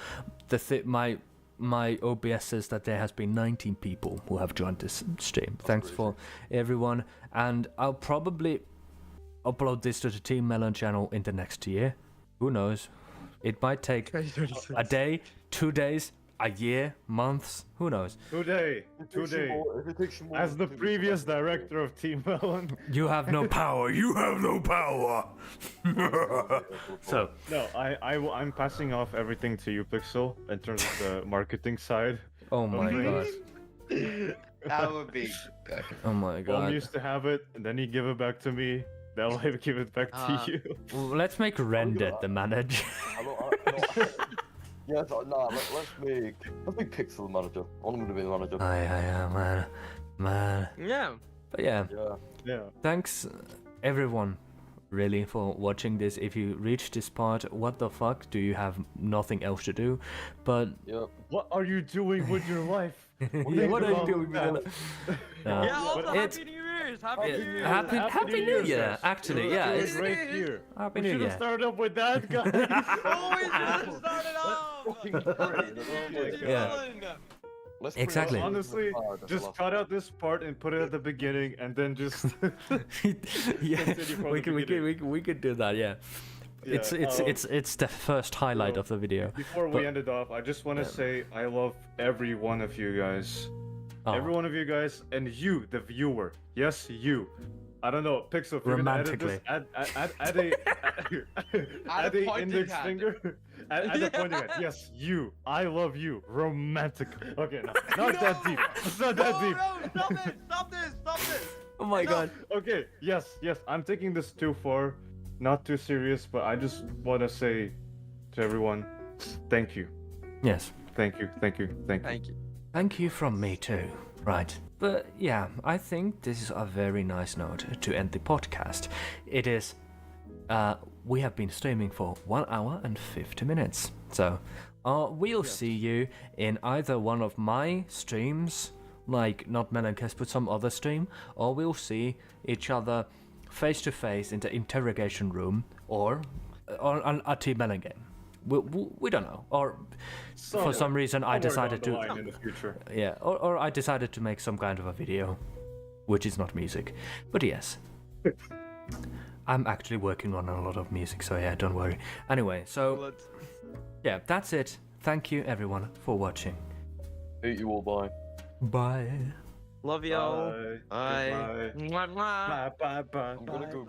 My OBS says that there has been 19 people who have joined this stream. Thanks for everyone, and I'll probably upload this to the Team Melon channel in the next year. Who knows? It might take a day, 2 days, a year, months. Who knows? Today, as the previous director of Team Melon. You have no power. You have no power. So, No, I'm passing off everything to you, Pxl, in terms of the marketing side. oh my god. That would be good. Oh my Ohm god. used to have it, and then he give it back to me. Now I give it back to you. Well, let's make Render the manager. Yes, let's make Pxl the manager. I want him to be the manager. Yeah, man. Yeah. But yeah, Yeah. Yeah. thanks everyone really for watching this. If you reached this part, what the fuck? Do you have nothing else to do? But Yep. What are you doing with your life? yeah, what are you doing with that? your life? Yeah. Also, it's- Happy New Year's. Happy New Year's. Happy New Year, actually, yeah. It was It's, a great year. Happy We New should have Year. started up with that, guys. Oh, we just started off. Yeah. Let's Exactly. Honestly, just cut out this part and put it at the beginning, and then just. yeah, Continue from we the we could do that. Yeah, it's the first highlight so of the video. Before But- we end it off, I just want to say I love every one of you guys. Oh, Every one of you guys, and you, the viewer. Yes, you. I don't know, Pxl, if you're gonna edit this, add a pointing index hand. finger. Add a pointing hand. Yes, you. I love you. Romantic. Okay, no, not that deep. It's not that deep. No, stop it. Stop this. Stop this. Oh my god. Okay, yes, I'm taking this too far. not too serious, but I just want to say to everyone, thank you. Yes. Thank you. Thank you. Thank you from me too. Right. But yeah, I think this is a very nice note to end the podcast. It is, we have been streaming for 1 hour and 50 minutes. So, we'll see you in either one of my streams, like not Melon but some other stream, or we'll see each other face to face in the interrogation room, or on a Team Melon game. We don't know, or for some reason I decided to in the future. yeah, or I decided to make some kind of a video, which is not music, but yes, I'm actually working on a lot of music, so yeah, don't worry. Anyway, so yeah, that's it. Thank you everyone for watching. Hate you all, bye. Bye. Love y'all. Bye. Bye. Goodbye. Mwah, mwah. Bye. I'm gonna go.